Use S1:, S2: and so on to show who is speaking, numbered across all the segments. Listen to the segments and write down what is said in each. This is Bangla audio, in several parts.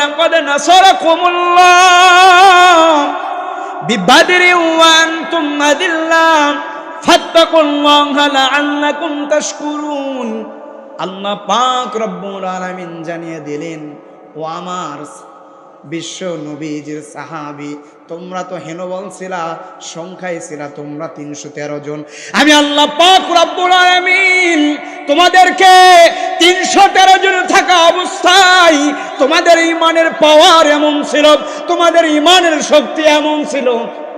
S1: লাকাদ নাসারাকুমুল্লাহ বিবাদরি ওয়া আনতুম আদিল্লাহ ফাত্তাকুল্লাহা লাআল্লাকুম তাশকুরুন। আল্লাহ পাক রব্বুল আলামিন জানিয়ে দিলেন, ও আমার বিশ্ব নবীজির সাহাবী, তোমরা তো হেনবল ছিলা, সংখ্যায় ছিলা তোমরা 313 জন। আমি আল্লাহ পাক রব্বুল আলামিন তোমাদেরকে 313 জন থাকা অবস্থায় তোমাদের ঈমানের পাওয়ার এমন ছিল, তোমাদের ঈমানের শক্তি এমন ছিল,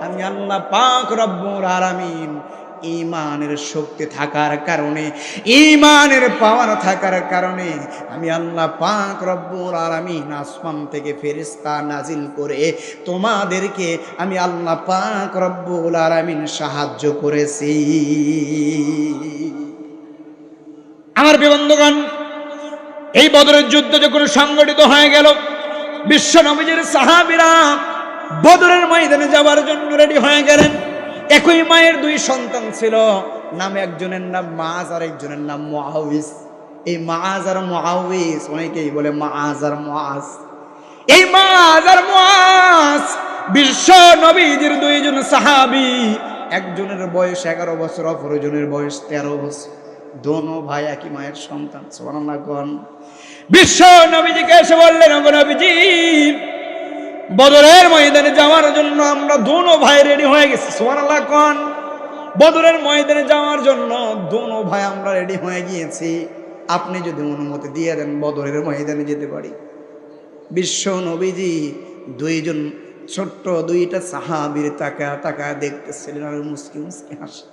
S1: আমি আল্লাহ পাক রব্বুল আলামিন ঈমানের শক্তি থাকার কারণে, ঈমানের পাওয়ার থাকার কারণে আমি আল্লাহ পাক রব্বুল আলামিন আসমান থেকে ফেরেশতা নাজিল করে তোমাদেরকে আমি আল্লাহ পাক রব্বুল আলামিন সাহায্য করেছি। আমার প্রিয় বন্ধুগণ, এই বদরের যুদ্ধ যখন সংগঠিত হয়ে গেল, বিশ্ব নবীজির সাহাবীরা বদরের ময়দানে যাওয়ার জন্য রেডি হয়ে গেলেন। একই মায়ের 2 সন্তান ছিল, নাম একজনের নাম মাআজ আর একজনের নাম মুআউইজ। এই মাআজ আর মুআউইজ, অনেকেই বলে মাআজ আর মুআজ। এই মাআজ আর মুআজ বিশ্ব নবীজির 2 জন সাহাবী, একজনের বয়স 11 বছর, অপরজনের বয়স 13 বছর। দোনো ভাই একই মায়ের সন্তান। সুবহানাল্লাহ কোন। বিশ্ব নবীজিকে এসে বললেন, ওগো নবীজি, বদরের ময়দানে যাওয়ার জন্য আমরা দোনো ভাই রেডি হয়ে গেছি। সুবহানাল্লাহ কোন। বদরের ময়দানে যাওয়ার জন্য দোনো ভাই আমরা রেডি হয়ে গিয়েছি, আপনি যদি অনুমতি দিয়ে দেন বদরের ময়দানে যেতে পারি। বিশ্ব নবীজি 2 জন ছোট্ট 2টা সাহাবীর তাকায় দেখতেছিলেন আর মুস্কি মুস্কি হাসে।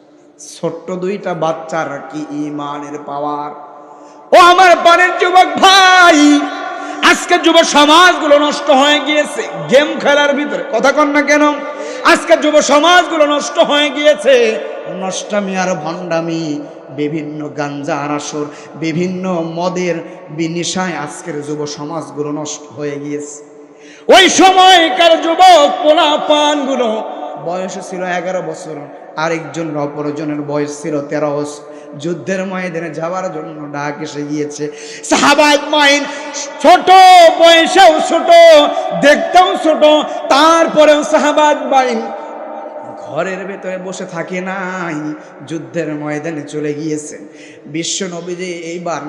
S1: ছোট্ট 2টা বাচ্চার কি ঈমানের পাওয়ার! ও আমার পানের যুবক ভাই, আজকে যুব সমাজগুলো নষ্ট হয়ে গিয়েছে গেম খেলার ভিতরে। কথা কন না কেন? আজকে যুব সমাজগুলো নষ্ট হয়ে গিয়েছে নষ্টামি আর ভণ্ডামি, বিভিন্ন গাঞ্জা আর আসর, বিভিন্ন মদের বিনিশায় আজকের যুব সমাজগুলো নষ্ট হয়ে গিয়েছে। ওই সময়কার যুবক পোলাপানগুলো বয়স ছিল 11 বছর, আরেকজন অপরজনের বয়স ছিল 13 বছর। যুদ্ধের ময়দানে যাওয়ার জন্য ডাক এসে গিয়েছে। সাহাবায়ে মাইন ছোট বয়সেও ছোট, দেখতেও ছোট, তারপরেও সাহাবায়ে মাইন ঘরের ভেতরে বসে থাকে নাই, যুদ্ধের ময়দানে চলে গিয়েছে। বিশ্ব নবীজি এইবার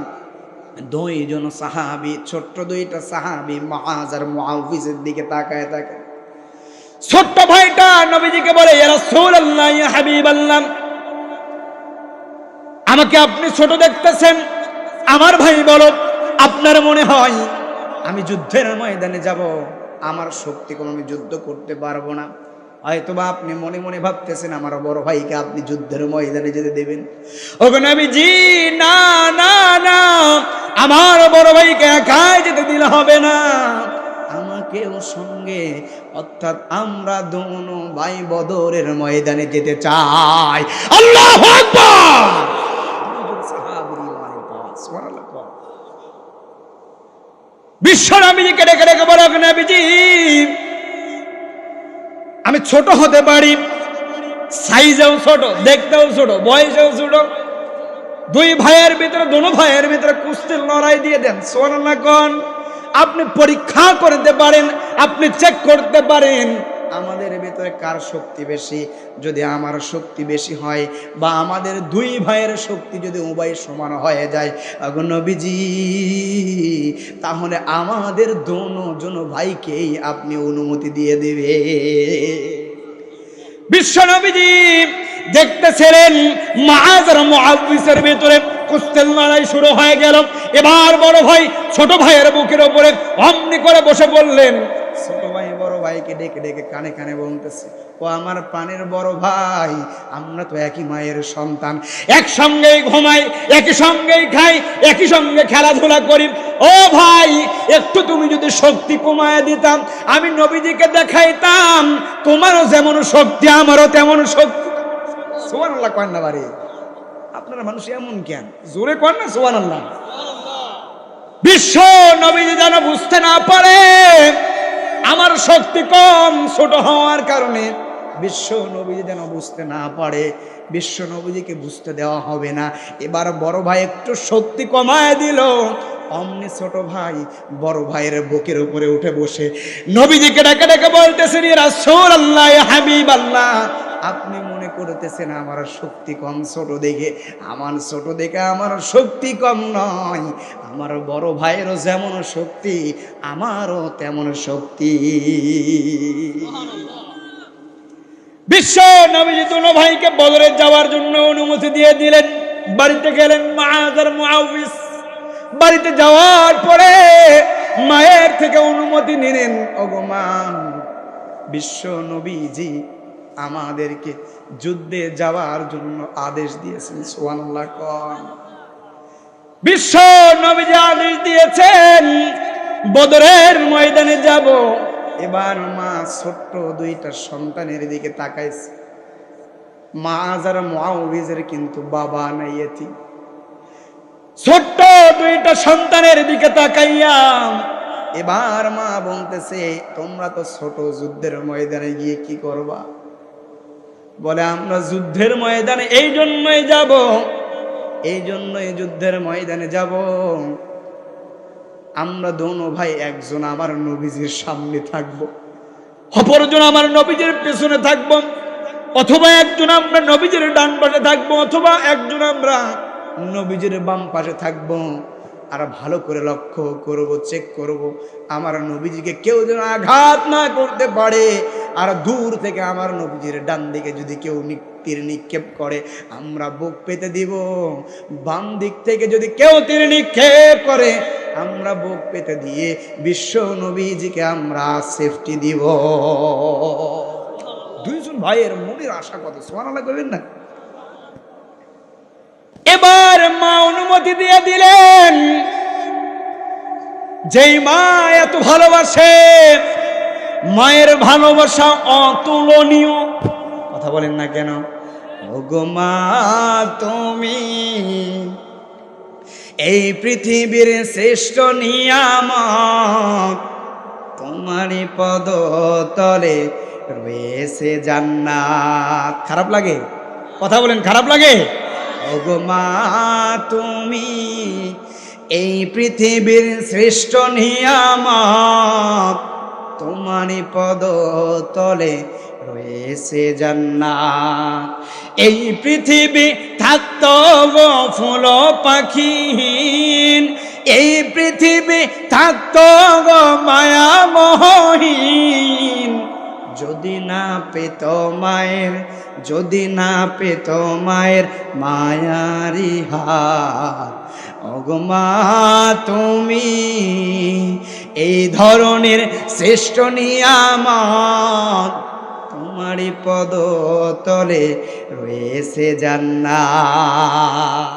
S1: 2 জন সাহাবী, ছোট্ট 2টা সাহাবী মুআজ আর মুআউইজের দিকে তাকায়। ছোট্ট ভাইটা নবীজিকে বলে, ইয়া রাসূলুল্লাহ, ইয়া হাবিবাল্লাহ, আমাকে আপনি ছোট দেখতেছেন, আমার ভাই বলো, আপনার মনে হয় আমি যুদ্ধের ময়দানে যাব, আমার শক্তি কোনো আমি যুদ্ধ করতে পারবো না? হয়তোবা আপনি মনে মনে ভাবতেছেন আমার বড় ভাইকে আপনি যুদ্ধের ময়দানে যেতে দেবেন। ওগো নবীজি, না না না, আমার বড় ভাইকে একাই যেতে দিলে হবে না, আমাকেও সঙ্গে, অর্থাৎ আমরা দোনো ভাই বদরের ময়দানে যেতে চাই। আল্লাহু আকবার। বিশ্ব নবীজিকে ডেকে ডেকে বলো, নবীজি, আমি ছোট হতে পারি, সাইজেও ছোট, দেখতেও ছোট, বয়সেও ছোট, 2 ভাইয়ের ভিতরে, দোনো ভাইয়ের ভিতরে কুস্তির লড়াই দিয়ে দেন। সুবহানাল্লাহ কোন। আপনি পরীক্ষা করতে পারেন, আপনি চেক করতে পারেন আমাদের ভিতরে কার শক্তি বেশি। যদি আমার শক্তি বেশি হয় বা আমাদের 2 ভাইয়ের শক্তি যদি উভয় সমান হয়ে যায়, ওগো নবীজি, তাহলে আমাদের দোনো জন ভাইকেই আপনি অনুমতি দিয়ে দিবে। বিশ্ব নবীজি দেখতেছিলেন মুআজ আর মুআউইজের ভিতরে কুস্তির লড়াই শুরু হয়ে গেল। এবার বড় ভাই ছোট ভাইয়ের বুকের উপরে অমনি করে বসে বললেন। ছোট ভাই বড় ভাইকে ডেকে ডেকে কানে কানে বলতেছে, ও আমার প্রাণের বড় ভাই, আমরা তো একই মায়ের সন্তান, একসঙ্গেই ঘুমাই, একই সঙ্গেই খাই, একই সঙ্গে খেলাধুলা করি। ও ভাই, একটু তুমি যদি শক্তি কমায় দিতাম, আমি নবীজিকে দেখাইতাম তোমারও যেমন শক্তি আমারও তেমন শক্তি। সুবহানাল্লাহ কন না বাড়ি, আপনারা মানুষ এমন কেন? জোরে কন না সুবহানাল্লাহ। বিশ্ব নবীজি যেন বুঝতে না পারে আমার শক্তি কম, ছোট হওয়ার কারণে বিশ্ব নবীজি যেন বুঝতে না পারে, বিশ্ব নবীজিকে বুঝতে দেওয়া হবে না। এবার বড় ভাই একটু শক্তি কমায় দিল, অমনি ছোট ভাই বড় ভাইয়ের বুকের উপরে উঠে বসে নবীজিকে ডাকে ডাকে বলতেছেন, ইয়া রাসূলুল্লাহ, ইয়া হাবিবাল্লাহ, আপনি মনে করতেছেন আমার শক্তি কম ছোট দেখে? আমার ছোট দেখে আমার শক্তি কম নয়, আমার বড় ভাইয়েরও যেমন শক্তি আমারও তেমন শক্তি। বিশ্ব নবীজি দুনো ভাইকে বদরে যাওয়ার জন্য অনুমতি দিয়ে দিলেন। বাড়িতে গেলেন মুআয আর মুআউযিস। বাড়িতে যাওয়ার পরে মায়ের থেকে অনুমতি নিলেন, ওগো মা, বিশ্ব নবীজি আমাদেরকে যুদ্ধে যাওয়ার জন্য আদেশ দিয়েছেন। সুবহানাল্লাহ কোন। বিশ্ব নবীজি আদেশ দিয়েছেন বদরের ময়দানে যাব। এবার মা ছোট্ট দুইটা সন্তানের দিকে তাকাইছে। মুআয আর মুআউযিসের কিন্তু বাবা নাই, এতিম। ছোট্ট দুইটা সন্তানের দিকে তাকাইয়া এবার মা বলতেছে, তোমরা তো ছোট, যুদ্ধের ময়দানে গিয়ে কি করবা? বলে, আমরা যুদ্ধের ময়দানে এই জন্যই যাব, এই জন্যই যুদ্ধের ময়দানে যাব, আমরা দোনো ভাই একজন আমার নবীজির সামনে থাকব, অপরজন আমার নবীজির পেছনে থাকব, অথবা একজন আমরা নবীজির ডান পাশে থাকব, অথবা একজন আমরা নবীজির বাম পাশে থাকব। আর ভালো করে লক্ষ্য করব, চেক করব আমার নবীজিকে কেউ যেন আঘাত না করতে পারে। আর দূর থেকে আমার নবীজির ডান দিকে যদি কেউ তীর নিক্ষেপ করে আমরা বুক পেতে দিব, বাম দিক থেকে যদি কেউ তীর নিক্ষেপ করে আমরা বুক পেতে দিয়ে বিশ্ব নবীজিকে আমরা সেফটি দিব। দুইজন ভাইয়ের মনের আশা কত, সুবহানাল্লাহ কইবেন না? এবার মা অনুমতি দিয়ে দিলেন। যেই মা এত ভালোবাসে, মায়ের ভালোবাসা অতুলনীয়। কথা বলেন না কেন? ওগো মা, তুমি এই পৃথিবীর শ্রেষ্ঠ নিয়ামত, তোমারই পদতলে রয়েছে জান্নাত। খারাপ লাগে? কথা বলেন, খারাপ লাগে? ওগো মা, তুমি এই পৃথিবীর শ্রেষ্ঠ নিয়ামত, তোমারই পদতলে রয়েছে জান্নাত। এই পৃথিবী থাকতো গো ফুল পাখিহীন, এই পৃথিবী থাকতো গো মায়া মোহহীন, যদি না পেত মায়ের, যদি না পেত মায়ের মায়ারি হাত। ওগো মা, তুমি এই ধরনের শ্রেষ্ঠ নিয়ামত, তোমারই পদতলে রয়েছে জান্নাত।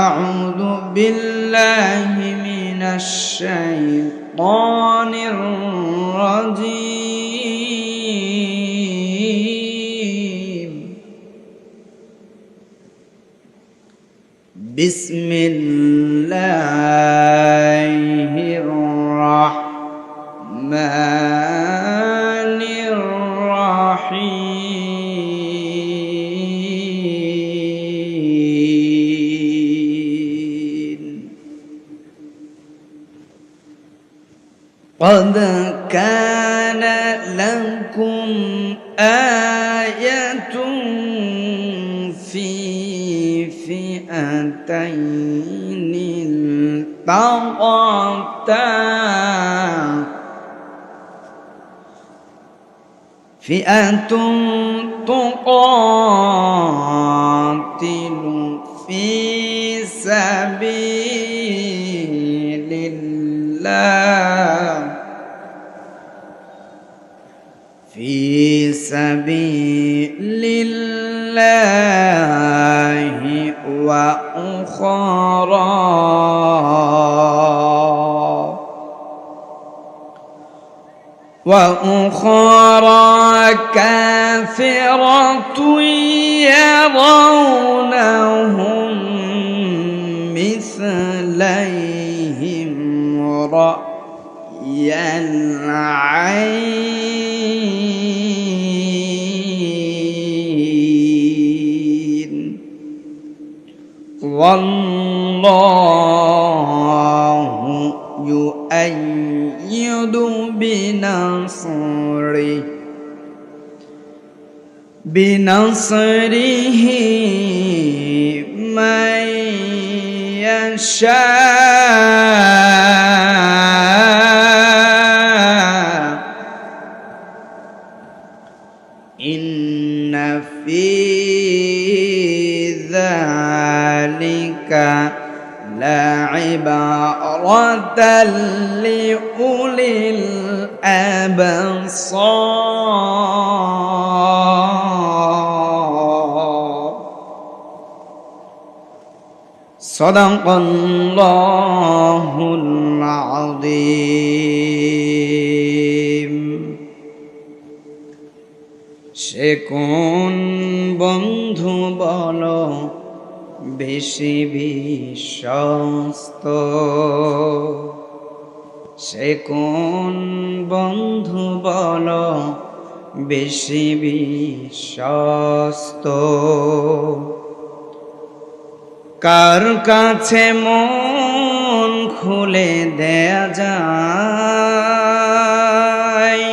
S1: আউযু বিল্লাহি মিনাশ শাইতানির রাজীম। বিসমিল্লাহির রাহমানির রাহিম। قد كان لكم آية في فئتين التقتا، فئة تقاتل في سبيل الله، في سبيل الله، وأخرى كافرة يرونهم مثليهم رأي العين، والله يؤيد بنصره من يشاء إن في ذلك لعبرة لأولي الأبصار صدق الله العظيم সে কোন বন্ধু বলো বেশি বিশ্বস্ত সে কোন বন্ধু বলো বেশি বিশ্বস্ত কার কাছে মন খুলে দেয়া যায়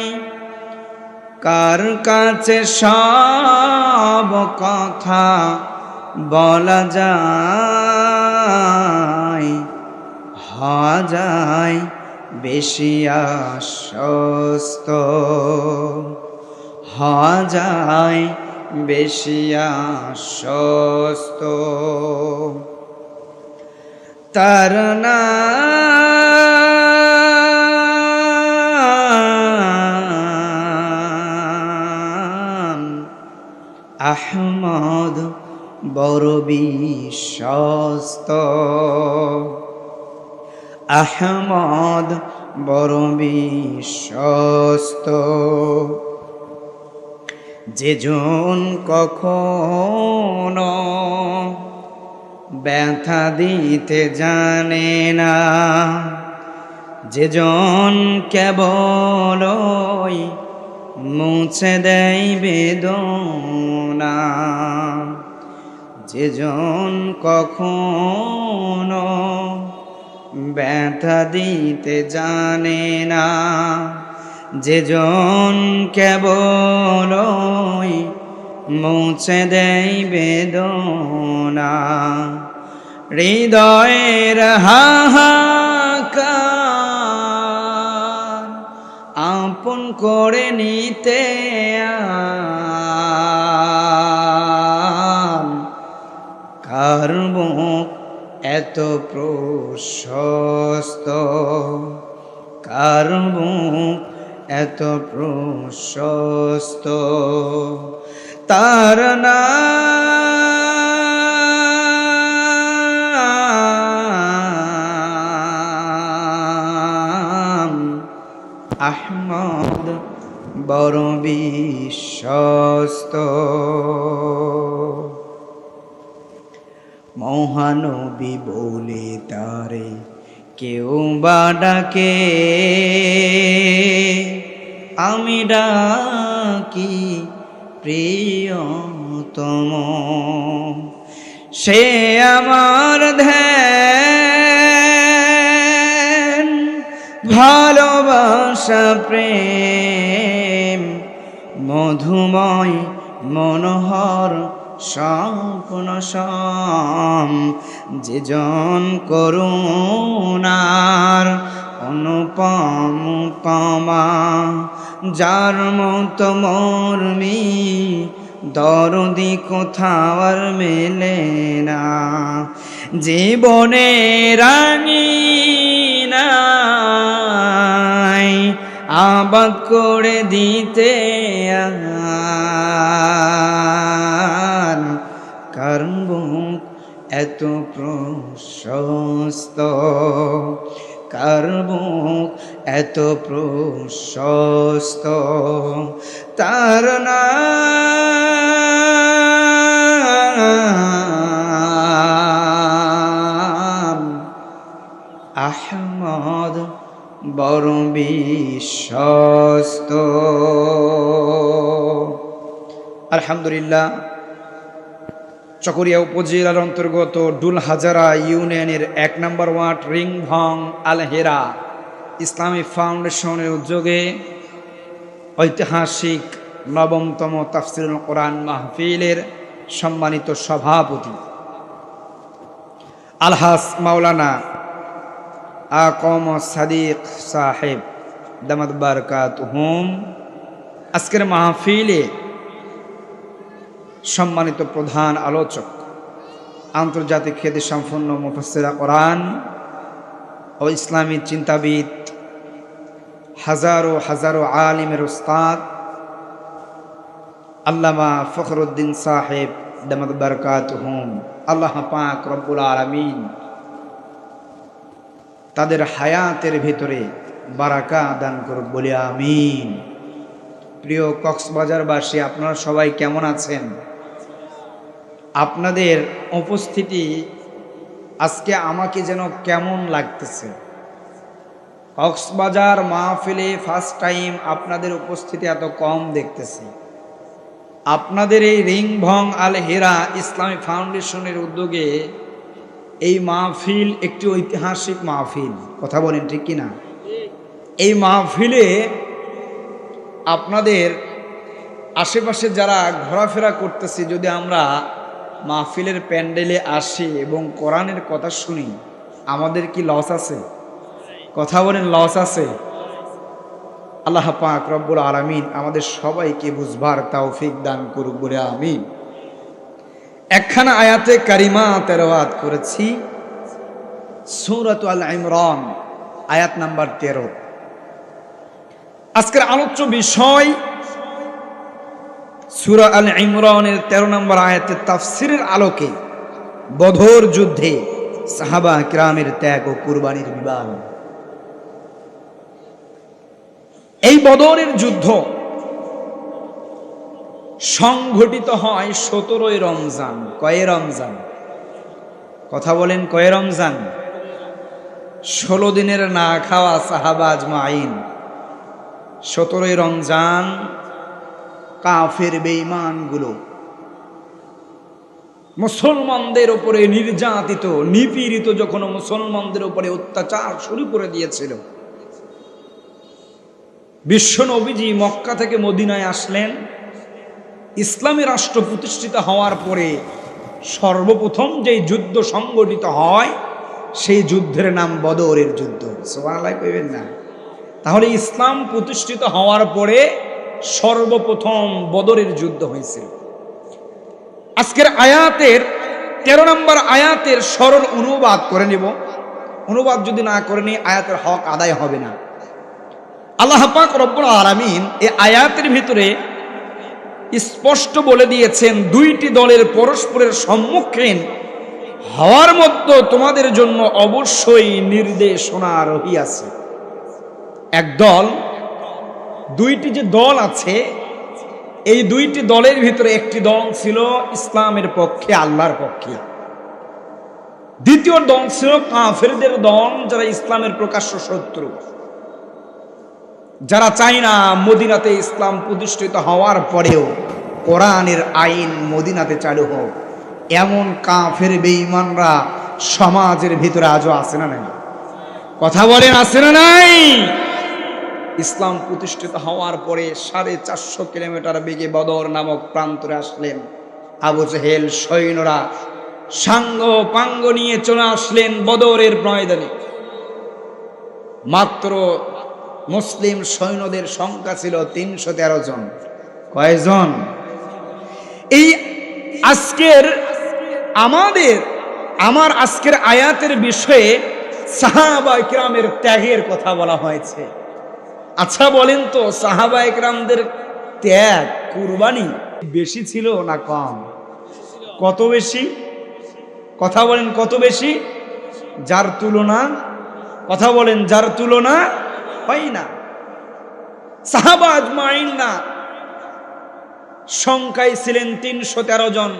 S1: কার কাছে সব কথা বলা যায় হওয়া যায় বেশি আশ্বস্ত হওয়া যায় বেশি আশ্বস্ত তার নাম আহমদ বড় বিশ্বস্ত আহমদ বড় বিশ্বস্ত যেজন কখনো ব্যথা দিতে জানে না যেজন কেবলই মুছে দেয় বেদনা যেজন কখনো ব্যথা দিতে জানে না যেজন কেবলই মুছে দেয় বেদনা হৃদয়ের হাহাকার আপন করে নিতে কার বুক এত প্রশস্ত কার বুক এত প্রশস্ত তার নাম আহমদ বড় বিশ্বস্ত মহানবী বলে তারে কেউ বা ডাকে আমি ডাকি প্রিয়তম সে আমার ধ্যান ভালোবাসা প্রেম মধুময় মনোহর স্বপ্ন সম যেজন করুণার অনুপম উপমা যার মতো মর্মী দরদি কোথাও আর মেলে না জীবনে রাঙিনাই আবাদ করে দিতে কারণ বুক এত প্রশস্ত কার বুক এত প্রশস্ত তার নাম আহমদ বড় বিশ্বস্ত আলহামদুলিল্লাহ চকরিয়া উপজেলার অন্তর্গত ডুলহাজারা ইউনিয়নের 1 নম্বর ওয়ার্ড রিংভং আলহেরা ইসলামিক ফাউন্ডেশনের উদ্যোগে ঐতিহাসিক নবমতম তাফসিরুল কোরআন মাহফিলের সম্মানিত সভাপতি আলহাস মাওলানা আকম সাদিক সাহেব দামাত বারকাতুহুম, আজকের মাহফিলে সম্মানিত প্রধান আলোচক, আন্তর্জাতিক খ্যাতিসম্পন্ন মুফাসসির কোরআন ও ইসলামী চিন্তাবিদ, হাজারো হাজারো আলিমের উস্তাদ আল্লামা ফখরুদ্দিন সাহেব দামাত বারকাতুহুম, আল্লাহ পাক রব্বুল আলামিন তাদের হায়াতের ভিতরে বারাকা দান করুক বলি আমিন। প্রিয় কক্সবাজারবাসী, আপনারা সবাই কেমন আছেন? আপনাদের উপস্থিতি আজকে আমাকে যেন কেমন লাগতেছে। কক্সবাজার মাহফিলে ফার্স্ট টাইম আপনাদের উপস্থিতি এত কম দেখতেছি। আপনাদের এই রিংভং আল হেরা ইসলামিক ফাউন্ডেশনের উদ্যোগে এই মাহফিল একটি ঐতিহাসিক মাহফিল, কথা বলেন ঠিক কিনা? এই মাহফিলে আপনাদের আশেপাশে যারা ঘোরাফেরা করতেছি, যদি আমরা মাহফিলের প্যান্ডেলে আসি এবং কোরআনের কথা শুনি, আমাদের কি লস আছে? কথা বলেন, লস আছে? আল্লাহ পাক রব্বুল আলামিন আমাদের সবাইকে বুঝবার তৌফিক দান করুক বলে আমিন। একখানা আয়াতে কারিমা তেলাওয়াত করেছি, সূরাত আল ইমরান আয়াত নাম্বার 13। আজকের আলোচ্য বিষয় সূরা আল ইমরানের 13 নম্বর আয়াতের তাফসীরের আলোকে বদর যুদ্ধে সাহাবা কিরামের ত্যাগ ও কুরবানির বিবরণ। এই বদরের যুদ্ধ সংঘটিত হয় 17ই রমজান। কয়ে রমজান? কথা বলেন, কয়ে রমজান? 16 দিনের না খাওয়া সাহাবা আজমাইন 17ই রমজান কাফের বেঈমানগুলো মুসলমানদের উপরে নির্যাতিত নিপীড়িত যখন মুসলমানদের উপরে অত্যাচার শুরু করে দিয়েছিল, বিশ্ব নবীজি মক্কা থেকে মদিনায় আসলেন। ইসলামী রাষ্ট্র প্রতিষ্ঠিত হওয়ার পরে সর্বপ্রথম যেই যুদ্ধ সংগঠিত হয় সেই যুদ্ধের নাম বদরের যুদ্ধ। সুবহানাল্লাহ কইবেন না? তাহলে ইসলাম প্রতিষ্ঠিত হওয়ার পরে সর্বপ্রথম বদরের যুদ্ধ হয়েছিল। আজকের আয়াতের 13 নম্বর আয়াতের সরল অনুবাদ করে নিব। অনুবাদ যদি না করে নিই আয়াতের হক আদায় হবে না। আল্লাহ পাক রব্বুল আলামিন এই আয়াতের ভিতরে স্পষ্ট বলে দিয়েছেন, দুইটি দলের পরস্পরের সম্মুখীন হওয়ার মধ্যে তোমাদের জন্য অবশ্যই নির্দেশনা রহিয়াছে। এক দল, দুইটি যে দল আছে, এই দুইটি দলের ভিতরে একটি দল ছিল ইসলামের পক্ষে, আল্লাহর পক্ষে। দ্বিতীয় দল ছিল কাফেরদের দল, যারা ইসলামের প্রকাশ্য শত্রু, যারা চায় না মদিনাতে ইসলাম প্রতিষ্ঠিত হওয়ার পরেও কোরআনের আইন মদিনাতে চালু হোক। এমন কাফের বেঈমানরা সমাজের ভিতরে আজও আছে না নাই? কথা বলেন, আছে না নাই? ইসলাম প্রতিষ্ঠিত হওয়ার পরে 450 কিলোমিটার বেগে বদর নামক প্রান্তরে আসলেন। আবু জেহেল সৈন্যরা সাঙ্গ পাঙ্গ নিয়ে চলে আসলেন বদরের ময়দানে। মাত্র মুসলিম সৈন্যদের সংখ্যা ছিল 313 জন। কয়জন? এই আজকের আমার আজকের আয়াতের বিষয়ে সাহাবায়ে কিরামের ত্যাগের কথা বলা হয়েছে। আচ্ছা বলেন তো, সাহাবায়ে কিরামদের ত্যাগ, কুরবানি বেশি ছিল না কম? কত বেশি? কথা বলেন, কত বেশি? যার তুলনা, কথা বলেন, যার তুলনা হয় না। সাহাবা আজমাইন না, সংখ্যায় ছিলেন 313 জন।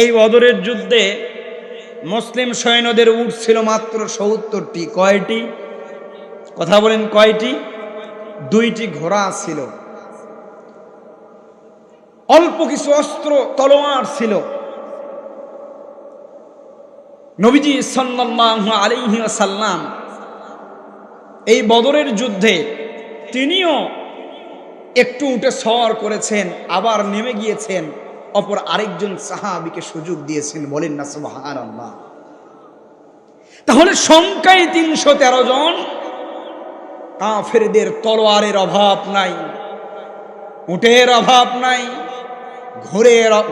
S1: এই বদরের যুদ্ধে মুসলিম সৈন্যদের উট ছিল মাত্র 70টি। কয়টি? কথা বলেন, কয়টি? 2টি ঘোড়া ছিল, অল্প কিছু অস্ত্র তলোয়ার ছিল। নবীজি সাল্লাল্লাহু আলাইহি ওয়াসাল্লাম এই বদরের যুদ্ধে তিনিও একটু উঠে সওয়ার করেছেন, আবার নেমে গিয়েছেন, অপর আরেকজন সাহাবীকে সুযোগ দিয়েছেন। বলেন না সুবহানাল্লাহ। তাহলে সংখ্যায় ৩১৩ জন। কাফেরদের তলোয়ারের অভাব নাই, উটের অভাব নাই,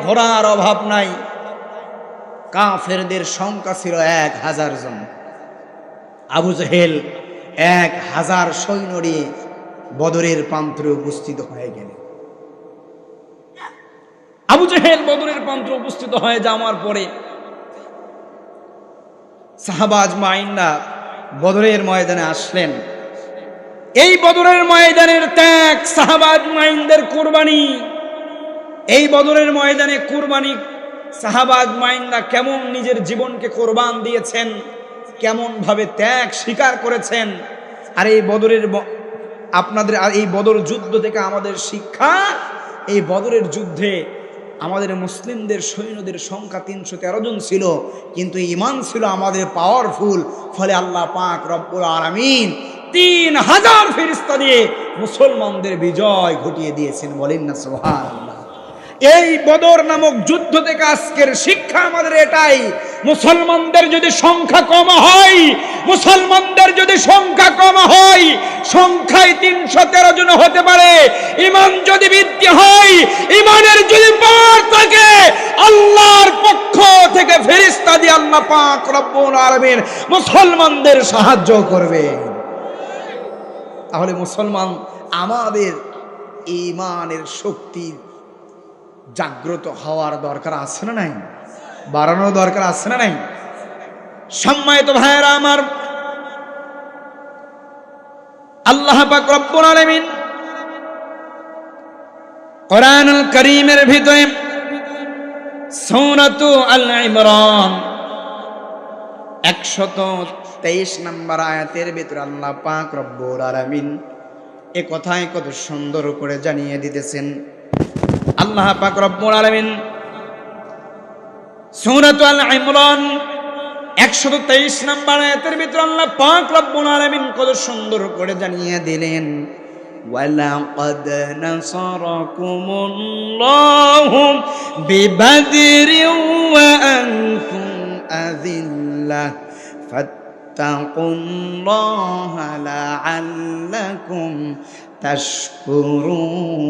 S1: ঘোড়ার অভাব নাই। কাফেরদের সংখ্যা ছিল ১,০০০ জন। আবু জেহেল ১,০০০ সৈন্য নিয়ে বদরের প্রান্তরে উপস্থিত হয়ে গেলেন। আবু জেহেল বদরের প্রান্তরে উপস্থিত হয়ে যাওয়ার পরে সাহাবা আজমাইনরা বদরের ময়দানে আসলেন। এই বদরের ময়দানের ত্যাগ, সাহাবা আজমাইনদের কুরবানি, এই বদরের ময়দানে কুরবানি সাহাবা আজমাইনরা কেমন নিজের জীবনকে কোরবান দিয়েছেন, কেমন ভাবে ত্যাগ স্বীকার করেছেন। আর এই বদরের আপনাদের এই বদর যুদ্ধ থেকে আমাদের শিক্ষা, এই বদরের যুদ্ধে আমাদের মুসলিমদের সৈন্যদের সংখ্যা ৩১৩ জন ছিল, কিন্তু ঈমান ছিল আমাদের পাওয়ারফুল। ফলে আল্লাহ পাক রব্বুল আলামিন ৩,০০০ ফেরেশতা দিয়ে মুসলমানদের বিজয় ঘটিয়ে দিয়েছেন। বলেন না সুবহানাল্লাহ। এই বদর নামক যুদ্ধ থেকে আজকের শিক্ষা আমাদের এটাই, মুসলমানদের যদি সংখ্যা কম হয়, মুসলমানদের যদি সংখ্যা কম হয়, সংখ্যায় ৩১৩ জন হতে পারে, ঈমান যদি বৃদ্ধি হয়, ঈমানের যদি পাওয়ার থাকে, আল্লাহর পক্ষ থেকে ফেরেশতা দিয়ে আল্লাহ পাক রব্বুল আলামিন মুসলমানদের সাহায্য করবে। তাহলে মুসলমান আমাদের ঈমানের শক্তি জাগ্রত হওয়ার দরকার আছে না নাই? বাড়ানোর দরকার আছে না নাই? সম্মানিত ভাইয়েরা আমার, আল্লাহ পাক রব্বুল আলামিন কোরআনুল কারীমের ভিতরে সূরাতু আল ইমরান ১২৩ নম্বর আয়াতের ভিতরে আল্লাহ পাক রব্বুল আলামিন এ কথায় কত সুন্দর করে জানিয়ে দিতেছেন। আল্লাহ পাক রব্বুল আলামিন সূরাতু আল ইমরান ১২৩ নম্বর আয়াতের ভিতরে আল্লাহ পাক রব্বুল আলামিন কত সুন্দর করে জানিয়ে দিলেন, ওয়ালাকাদ নাসারাকুমুল্লাহু বিবাদরিন ওয়া আনতুম আযিল্লাহ ফাত্তাকুল্লাহা লাআল্লাকুম তাশকুরুন।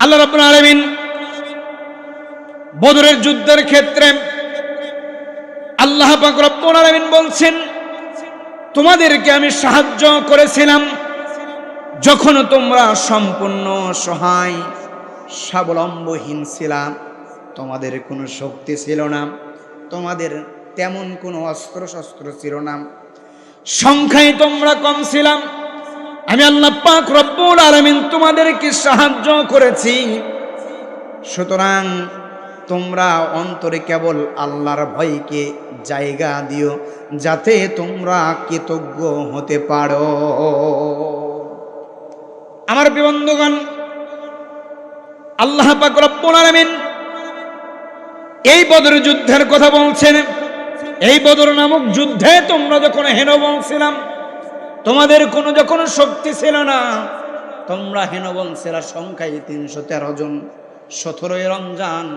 S1: আল্লাহ রাব্বুল আলামিন বদরের যুদ্ধের ক্ষেত্রে আল্লাহ পাক রব্বুল আলামিন বলছেন, তোমাদেরকে আমি সাহায্য করেছিলাম যখন তোমরা সম্পূর্ণ সহায় স্বাবলম্বহীন ছিলাম, তোমাদের কোনো শক্তি ছিল না, তোমাদের তেমন কোনো অস্ত্র শস্ত্র ছিল না, সংখ্যায় তোমরা কম ছিলাম। আমি আল্লাহ পাক রব্বুল আলামিন তোমাদেরকে সাহায্য করেছি। সুতরাং তোমরা অন্তরে কেবল আল্লাহর ভয়কে জায়গা দিও, যাতে তোমরা কৃতজ্ঞ হতে পারো। আমার প্রিয় বন্ধুগণ, আল্লাহ পাক রব্বুল আলামিন এই বদর যুদ্ধের কথা বলছেন। এই বদর নামক যুদ্ধে তোমরা যখন হেনবল ছিলাম, তোমাদের কোনো যখন শক্তি ছিল না, তোমরা হেনবল ছিল, সংখ্যায় ৩১৩ জন। ১৭ই রমজান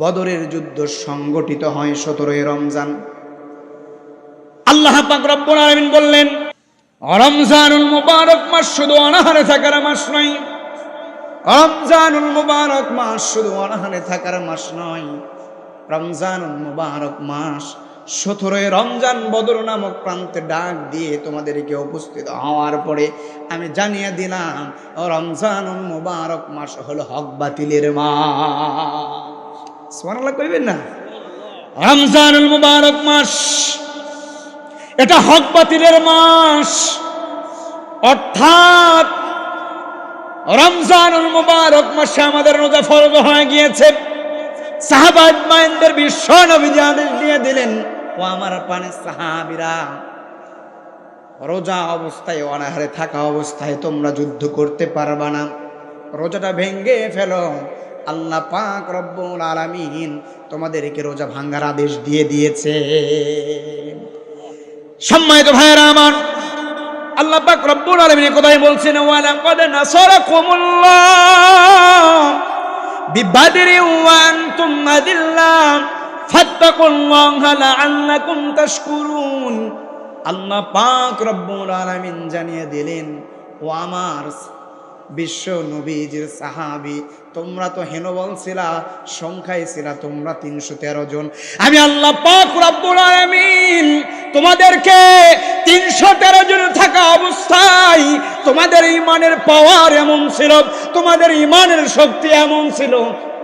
S1: বদরের যুদ্ধ সংগঠিত হয়। ১৭ই রমজান আল্লাহ পাক রব্বুল আলামিন বললেন, রমজানুল মুবারক মাস শুধু অনাহারে থাকার মাস নয়, রমজানুল মুবারক মাস শুধু অনাহারে থাকার মাস নয়, রমজানুল মুবারক মাস ১৭ই রমজান বদর নামক প্রান্তে ডাক দিয়ে তোমাদেরকে উপস্থিত হওয়ার পরে আমি জানিয়ে দিলাম, রমজানুল মুবারক মাস হলো হক বাতিলের মাস। সুবহানাল্লাহ কইবেন না? রমজানুল মুবারক মাস এটা হক বাতিলের মাস। অর্থাৎ রমজানুল মুবারক মাসে আমাদের রোজা ফরজ হয়ে গিয়েছে। সাহাবা আজমাইনদের বিশ্ব নবীজি আদেশ দিয়ে দিলেন, ও আমার পানে সাহাবীরা, রোজা অবস্থায় অনাহারে থাকা অবস্থায় তোমরা যুদ্ধ করতে পারবা না, রোজাটা ভেঙ্গে ফেলো, আল্লাহ পাক রব্বুল আলামিন তোমাদেরকে রোজা ভাঙ্গার আদেশ দিয়ে দিয়েছে। সম্মানিত ভাইয়েরা আমার, আল্লাহ পাক রব্বুল আলামিন কোথায় বলছেন, ওয়া লাকাদ নাসারাকুমুল্লাহ বিবাদরি ওয়া আনতুম আযিল্লাহ ফাত্তাকুল্লাহা লাআল্লাকুম তাশকুরুন। আল্লাহ পাক রব্বুল আলামিন জানিয়ে দিলেন, ও আমার বিশ্ব নবীজির সাহাবী, তোমরা তো হেনবল ছিলা, সংখ্যায় ছিলা তোমরা 313 জন। আমি আল্লাহ পাক রব্বুল আলামিন তোমাদেরকে 313 জন থাকা অবস্থায় তোমাদের ঈমানের পাওয়ার এমন ছিল, তোমাদের ঈমানের শক্তি এমন ছিল,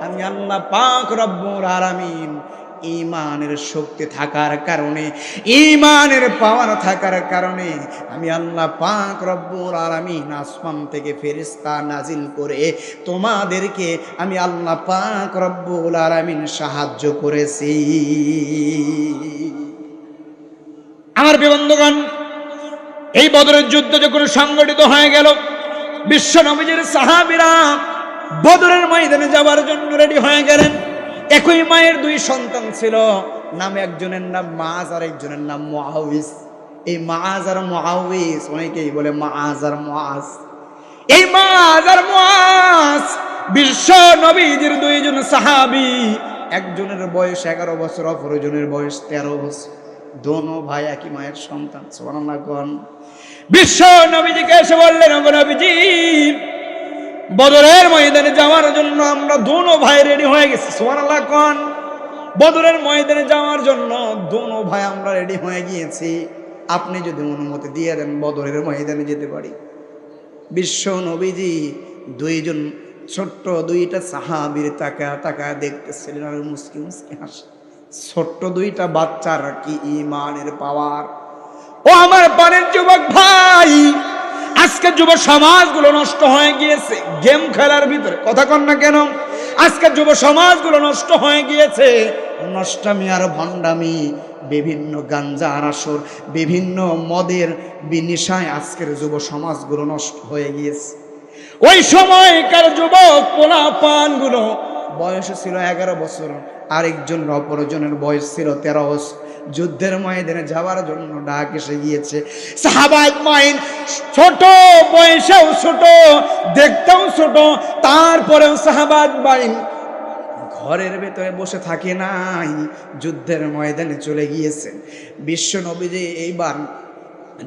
S1: আমি আল্লাহ পাক রব্বুল আলামিন ঈমানের শক্তি থাকার কারণে, ঈমানের পাওয়ার থাকার কারণে আমি আল্লাহ পাক রব্বুল আলামিন আসমান থেকে ফেরেশতা নাজিল করে তোমাদেরকে আমি আল্লাহ পাক রব্বুল আলামিন সাহায্য করেছি। আমার প্রিয় বন্ধুগণ, এই বদরের যুদ্ধ যখন সংগঠিত হয়ে গেল, বিশ্ব নবীজির সাহাবীরা বদরের ময়দানে যাওয়ার জন্য রেডি হয়ে গেলেন। একই মায়ের 2 সন্তান ছিল, নাম একজনের নাম মাআজ আর একজনের নাম মুআউইজ। এই মাআজ আর মুআউইজ, অনেকেই বলে মাআজ আর মুআজ। এই মাআজ আর মুআজ বিশ্ব নবীজির 2 জন সাহাবী, একজনের বয়স 11 বছর, অপরজনের বয়স 13 বছর। দোনো ভাই একই মায়ের সন্তান। সুবহানাল্লাহ কোন বিশ্ব নবীজিকে এসে বললেন, ওগো নবীজি, বদরের ময়দানে যাওয়ার জন্য আমরা দোনো ভাই রেডি হয়ে গেছি। সুবহানাল্লাহ কোন বদরের ময়দানে যাওয়ার জন্য দোনো ভাই আমরা রেডি হয়ে গিয়েছি, আপনি যদি অনুমতি দিয়ে দেন বদরের ময়দানে যেতে পারি। বিশ্ব নবীজি 2 জন ছোট্ট 2টা সাহাবীর তাকায় দেখতেছিলেন আর মুস্কি মুস্কি হাসে। ছোট্ট 2টা বাচ্চার কি ঈমানের পাওয়ার! ও আমার প্রাণের যুবক ভাই, আজকে যুব সমাজগুলো নষ্ট হয়ে গিয়েছে গেম খেলার ভিতরে। কথা কন না কেন? আজকে যুব সমাজগুলো নষ্ট হয়ে গিয়েছে নষ্টামি আর ভণ্ডামি, বিভিন্ন গাঞ্জার আসর, বিভিন্ন মদের বিনিশায় আজকের যুব সমাজগুলো নষ্ট হয়ে গিয়েছে। ওই সময়কার যুবক পোলাপানগুলো বয়স ছিল 11 বছর, আরেকজন অপরজনের বয়স ছিল 13 বছর। যুদ্ধের ময়দানে যাওয়ার জন্য ডাক এসে গিয়েছে। সাহাবায়ে মাইন ছোট বয়সেও ছোট, দেখতেও ছোট, তারপরেও সাহাবায়ে মাইন ঘরের ভেতরে বসে থাকে নাই, যুদ্ধের ময়দানে চলে গিয়েছে। বিশ্ব নবীজি এইবার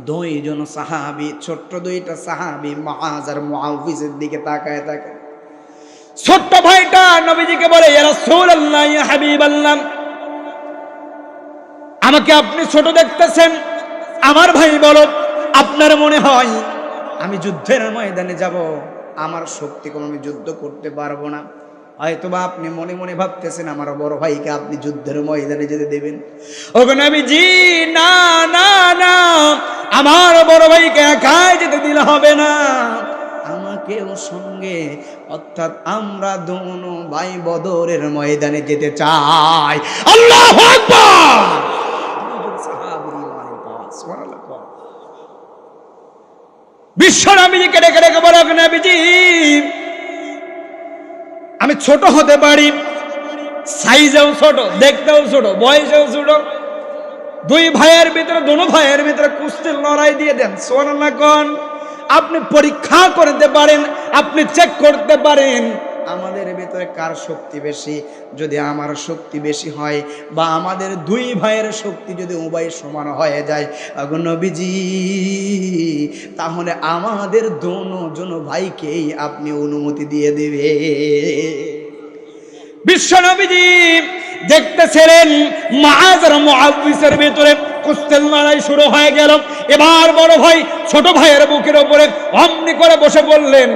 S1: 2 জন সাহাবী, ছোট্ট 2টা সাহাবী মুআজ আর মুআউইজের দিকে তাকায়। ছোট্ট ভাইটা নবীজিকে বলে, ইয়া রাসূলুল্লাহ, ইয়া হাবিবাল্লাহ, আমাকে আপনি ছোট দেখতেছেন, আমার ভাই বলো, আপনার মনে হয় আমি যুদ্ধের ময়দানে যাব, আমার শক্তি কম, আমি যুদ্ধ করতে পারবো না। হয়তোবা আপনি মনে মনে ভাবতেছেন আমার বড় ভাইকে আপনি যুদ্ধের ময়দানে যেতে দেবেন। ওগো নবীজি, না না না, আমার বড় ভাইকে একাই যেতে দিলে হবে না, আমাকেও সঙ্গে, অর্থাৎ আমরা দোনো ভাই বদরের ময়দানে যেতে চাই। আল্লাহু আকবার! বিশ্ব নবীজিকে ডেকে ডেকে বলো, নবীজি, আমি ছোট হতে পারি, সাইজেও ছোট, দেখতেও ছোট, বয়সেও ছোট, 2 ভাইয়ের ভিতরে, দোনো ভাইয়ের ভিতরে কুস্তির লড়াই দিয়ে দেন। সুবহানাল্লাহ কোন আপনি পরীক্ষা করতে পারেন, আপনি চেক করতে পারেন আমাদের ভিতরে কার শক্তি বেশি। যদি আমার শক্তি বেশি হয় বা আমাদের 2 ভাইয়ের শক্তি যদি উভয় সমান হয়ে যায়, ওগো নবীজি, তাহলে আমাদের দোনো ভাইকেই আপনি অনুমতি দিয়ে দেবে। বিশ্ব নবীজি দেখতেছিলেন মুআজ আর মুআউইজের ভিতরে কুস্তির লড়াই শুরু হয়ে গেল। এবার বড় ভাই ছোট ভাইয়ের বুকের উপরে অমনি করে বসে বললেন।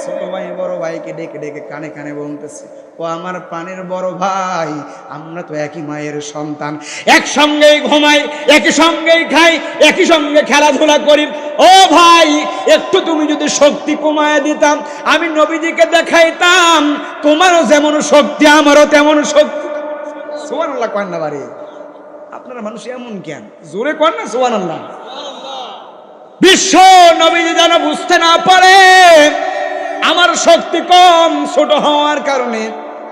S1: ছোট ভাই বড় ভাইকে ডেকে ডেকে কানে কানে বলতেছে, ও আমার প্রাণের বড় ভাই, আমরা তো একই মায়ের সন্তান, একসঙ্গেই ঘুমাই, একই সঙ্গেই খাই, একই সঙ্গে খেলাধুলা করি। ও ভাই, একটু তুমি যদি শক্তি কমায় দিতাম, আমি নবীজিকে দেখাইতাম তোমারও যেমন শক্তি আমারও তেমন শক্তি। সুবহানাল্লাহ কন না বাড়ি, আপনারা মানুষ এমন কেন? জোরে কন না সুবহানাল্লাহ। বিশ্ব নবীজি যেন বুঝতে না পারে আমার শক্তি কম, ছোট হওয়ার কারণে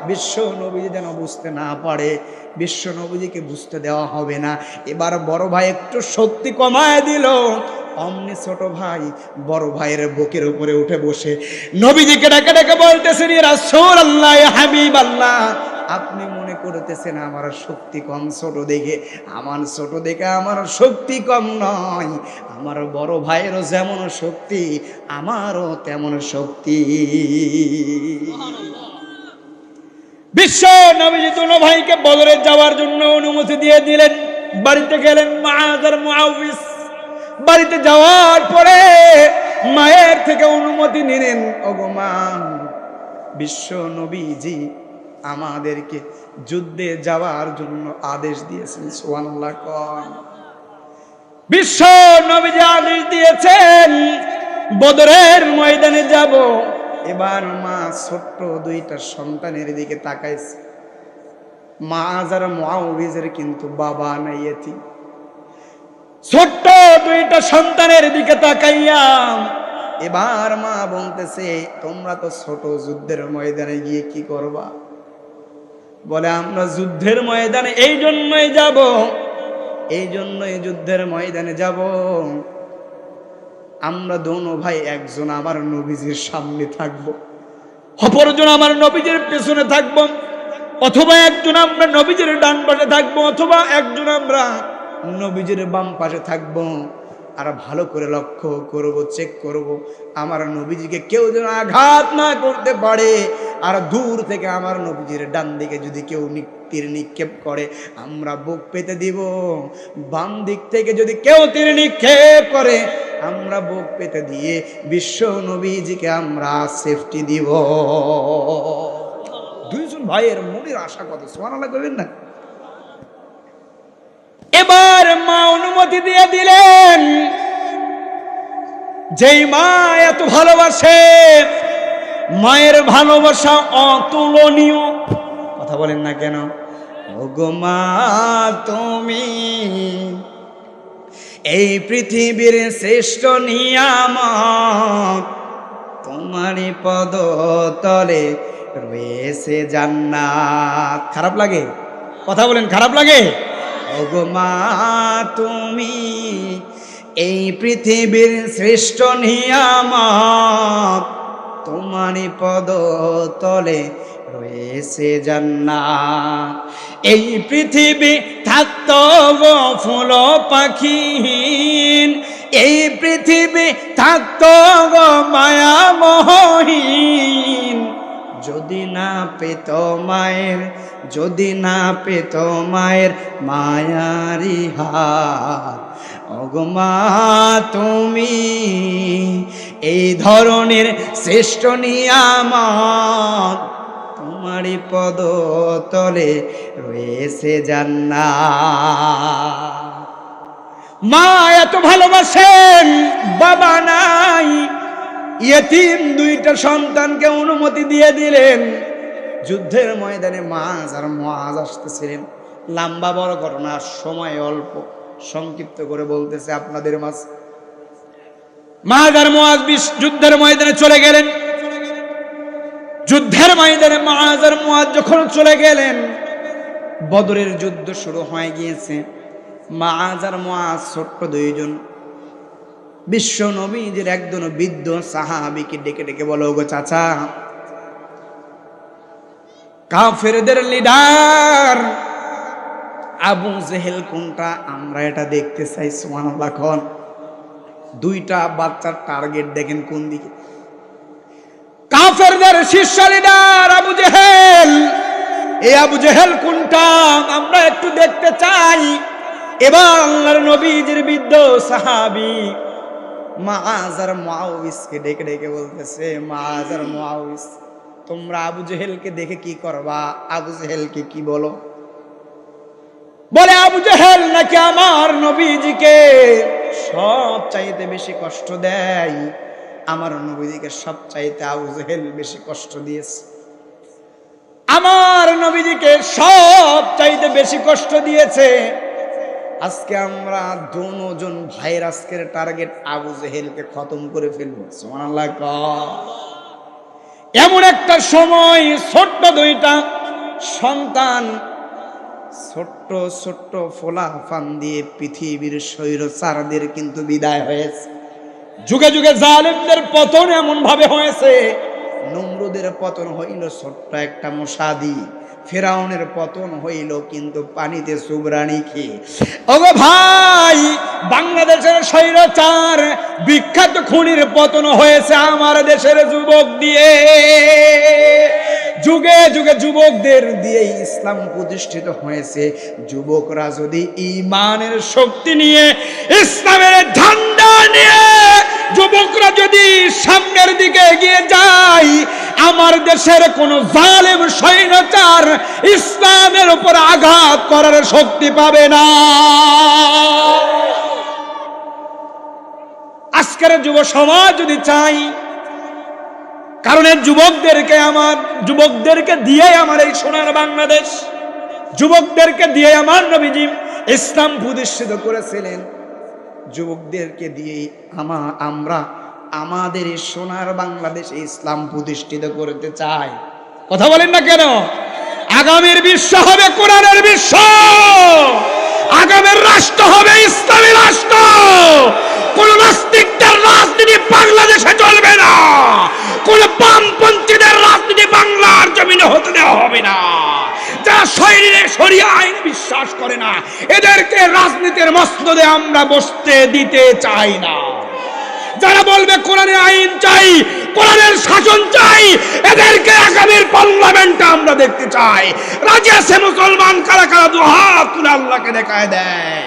S1: বিশ্ব নবীজি যেন বুঝতে না পারে, বিশ্ব নবীজিকে বুঝতে দেওয়া হবে না। এবার বড় ভাই একটু শক্তি কমায় দিল, অমনি ছোট ভাই বড় ভাইয়ের বুকের উপরে উঠে বসে নবীজিকে ডাকে ডাকে বলতেছেন, ইয়া রাসূলুল্লাহ, ইয়া হাবিবাল্লাহ, আপনি মনে করতেছেন আমার শক্তি কম ছোট দেখে, আমার ছোট দেখে আমার শক্তি কম নয়, আমার বড় ভাইয়েরও যেমন শক্তি আমারও তেমন শক্তি। বিশ্ব নবীজি দুনো ভাইকে বদরে যাওয়ার জন্য অনুমতি দিয়ে দিলেন। বাড়িতে গেলেন মুআয আর মুআউযিস। বাড়িতে যাওয়ার পরে মায়ের থেকে অনুমতি নিলেন, ওগো মা, বিশ্ব নবীজি আমাদেরকে যুদ্ধে যাওয়ার জন্য আদেশ দিয়েছেন। সুবহানাল্লাহ কোন। বিশ্ব নবীজি আদেশ দিয়েছেন বদরের ময়দানে যাব। এবার মা ছোট্ট দুইটা সন্তানের দিকে তাকাইছে। মুআয আর মুআউযিসের কিন্তু বাবা নাই, এতিম। ছোট্ট দুইটা সন্তানের দিকে তাকাইয়া এবার মা বলতেছে, তোমরা তো ছোট, যুদ্ধের ময়দানে গিয়ে কি করবা? বলে, আমরা যুদ্ধের ময়দানে এই জন্যই যাব, এই জন্যই যুদ্ধের ময়দানে যাব, আমরা দোনো ভাই একজন আমার নবীজির সামনে থাকবো, অপরজন আমার নবীজির পেছনে থাকবো, অথবা একজন আমরা নবীজির ডান পাশে থাকবো, অথবা একজন আমরা নবীজির বাম পাশে থাকবো। আর ভালো করে লক্ষ্য করব, চেক করব, আমার নবীজিকে কেউ যেন আঘাত না করতে পারে। আর দূর থেকে আমার নবীজির ডান দিকে যদি কেউ তীর নিক্ষেপ করে আমরা বুক পেতে দিব, বাম দিক থেকে যদি কেউ তীর নিক্ষেপ করে আমরা বুক পেতে দিয়ে বিশ্ব নবীজিকে আমরা সেফটি দিব। দুইজন ভাইয়ের মনের আশা কত, সুবহানাল্লাহ কইবেন না? এবার মা অনুমতি দিয়ে দিলেন। যেই মা এত ভালোবাসে, মায়ের ভালোবাসা অতুলনীয়, কথা বলেন না কেন? ওগো মা, তুমি এই পৃথিবীর শ্রেষ্ঠ নিয়ামত, তোমারই পদতলে রয়েছে জান্নাত। খারাপ লাগে? কথা বলেন, খারাপ লাগে? ওগো মা, তুমি এই পৃথিবীর শ্রেষ্ঠ নিয়ামত, তোমারই পদতলে রয়েছে জান্নাত। এই পৃথিবী থাকতো গো ফুল পাখিহীন, এই পৃথিবী থাকতো গো মায়ামহীন, যদি না পেত মায়ের, যদি না পেত মায়ের মায়ারি হাত। ওগো মা, তুমি এই ধরনের শ্রেষ্ঠ নিয়ামত, তোমারই পদতলে রয়েছে জান্নাত। মা এত ভালোবাসেন, বাবা নাই, ইয়েতিম দুইটা সন্তানকে অনুমতি দিয়ে দিলেন। যুদ্ধের ময়দানে মুআয আর মুআয আসতেছিলেন। লম্বা বড় ঘটনা, সময় অল্প, সংক্ষিপ্ত করে বলতেছে আপনাদের মাঝে। মুআয আর মুআয যুদ্ধের ময়দানে চলে গেলেন। যুদ্ধের ময়দানে মুআয আর মুআয যখন চলে গেলেন, বদরের যুদ্ধ শুরু হয়ে গিয়েছে। মুআয আর মুআয ছোট্ট দুইজন, বিশ্ব নবীজির একজন বৃদ্ধ সাহাবীকে ডেকে ডেকে বলো, গো চাচা, কাফেরদের লিডার আবু জেহেল কোনটা? আমরা এটা দেখতে চাই। সুবহানাল্লাহ কোন। দুইটা বাচ্চার টার্গেট দেখেন কোন দিকে। কাফেরদের শীর্ষ লিডার আবু জেহেল, এই আবু জেহেল কোনটা আমরা একটু দেখতে চাই। এবার আল্লাহর নবীজির বৃদ্ধ সাহাবী মুআয আর মুআউযকে ডেকে ডেকে বলতেছে, মুআয আর মুআউয, তোমরা আবু জেহেলকে দেখে কি করবা? আবু জেহেলকে কি বলো? বলে, আবু জেহেল নাকি আমার নবীজিকে সব চাইতে বেশি কষ্ট দেয়। আমার নবীজিকে সব চাইতে আবু জেহেল বেশি কষ্ট দিয়েছে। আমার নবীজিকে সব চাইতে বেশি কষ্ট দিয়েছে। আজকে আমরা দুজন ভাইয়ের আজকের টার্গেট আবু জেহেলকে খতম করে ফেলবো। সুবহানাল্লাহ। এমন একটা সময় ছোট্ট দুইটা সন্তান ছোট্ট ছোট্ট ফোলা ফান দিয়ে পৃথিবীর স্বৈরচারদের কিন্তু বিদায় হয়েছে। যুগে যুগে জালেমদের পতন এমন ভাবে হয়েছে, নমরুদের পতন হইল ছোট্ট একটা মশা দিয়ে, ফেরাউনের পতন হইল কিন্তু পানিতে সুবরানি খেয়ে। ওগো ভাই, বাংলাদেশের স্বৈরাচার বিখ্যাত খুনির পতন হয়েছে আমার দেশের যুবক দিয়ে। যুগে যুগে যুবকদের দিয়ে ইসলাম প্রতিষ্ঠিত হয়েছে। যুবকরা যদি ঈমানের শক্তি নিয়ে, ইসলামের ঝান্ডা নিয়ে যুবকরা যদি সামনের দিকে এগিয়ে যায়, আমার দেশের কোন জালেম স্বৈরাচার ইসলামের উপর আঘাত করার শক্তি পাবে না। আজকের যুব সমাজ যদি চাই, কারণ এই যুবকদেরকে দিয়ে আমার এই সোনার বাংলাদেশ, যুবকদেরকে দিয়ে আমার নবীজি ইসলাম প্রতিষ্ঠিত করেছিলেন। যুবকদেরকে দিয়ে আমরা আমাদের এই সোনার বাংলাদেশে ইসলাম প্রতিষ্ঠিত করতে চাই। কথা বলেন না কেন? আগামীর বিশ্ব হবে কোরআনের বিশ্ব, আগামীর রাষ্ট্র হবে ইসলামী রাষ্ট্র। কোন নাস্তিকদের রাজনীতি বাংলাদেশে চলবে না, কোন বামপন্থীদের রাজনীতি বাংলার জমিনে হতে দেওয়া হবে না। যারা শরিয়া আইন বিশ্বাস করে না, এদেরকে রাজনীতির মসনদে আমরা বসতে দিতে চাই না। যারা বলবে কোরআনের আইন চাই, কোরআনের শাসন চাই, এদেরকে আগামীর পার্লামেন্টে আমরা দেখতে চাই। রাজি আছে মুসলমান? কারা কারা দুহাত তুলে আল্লাহকে দেখায় দেয়।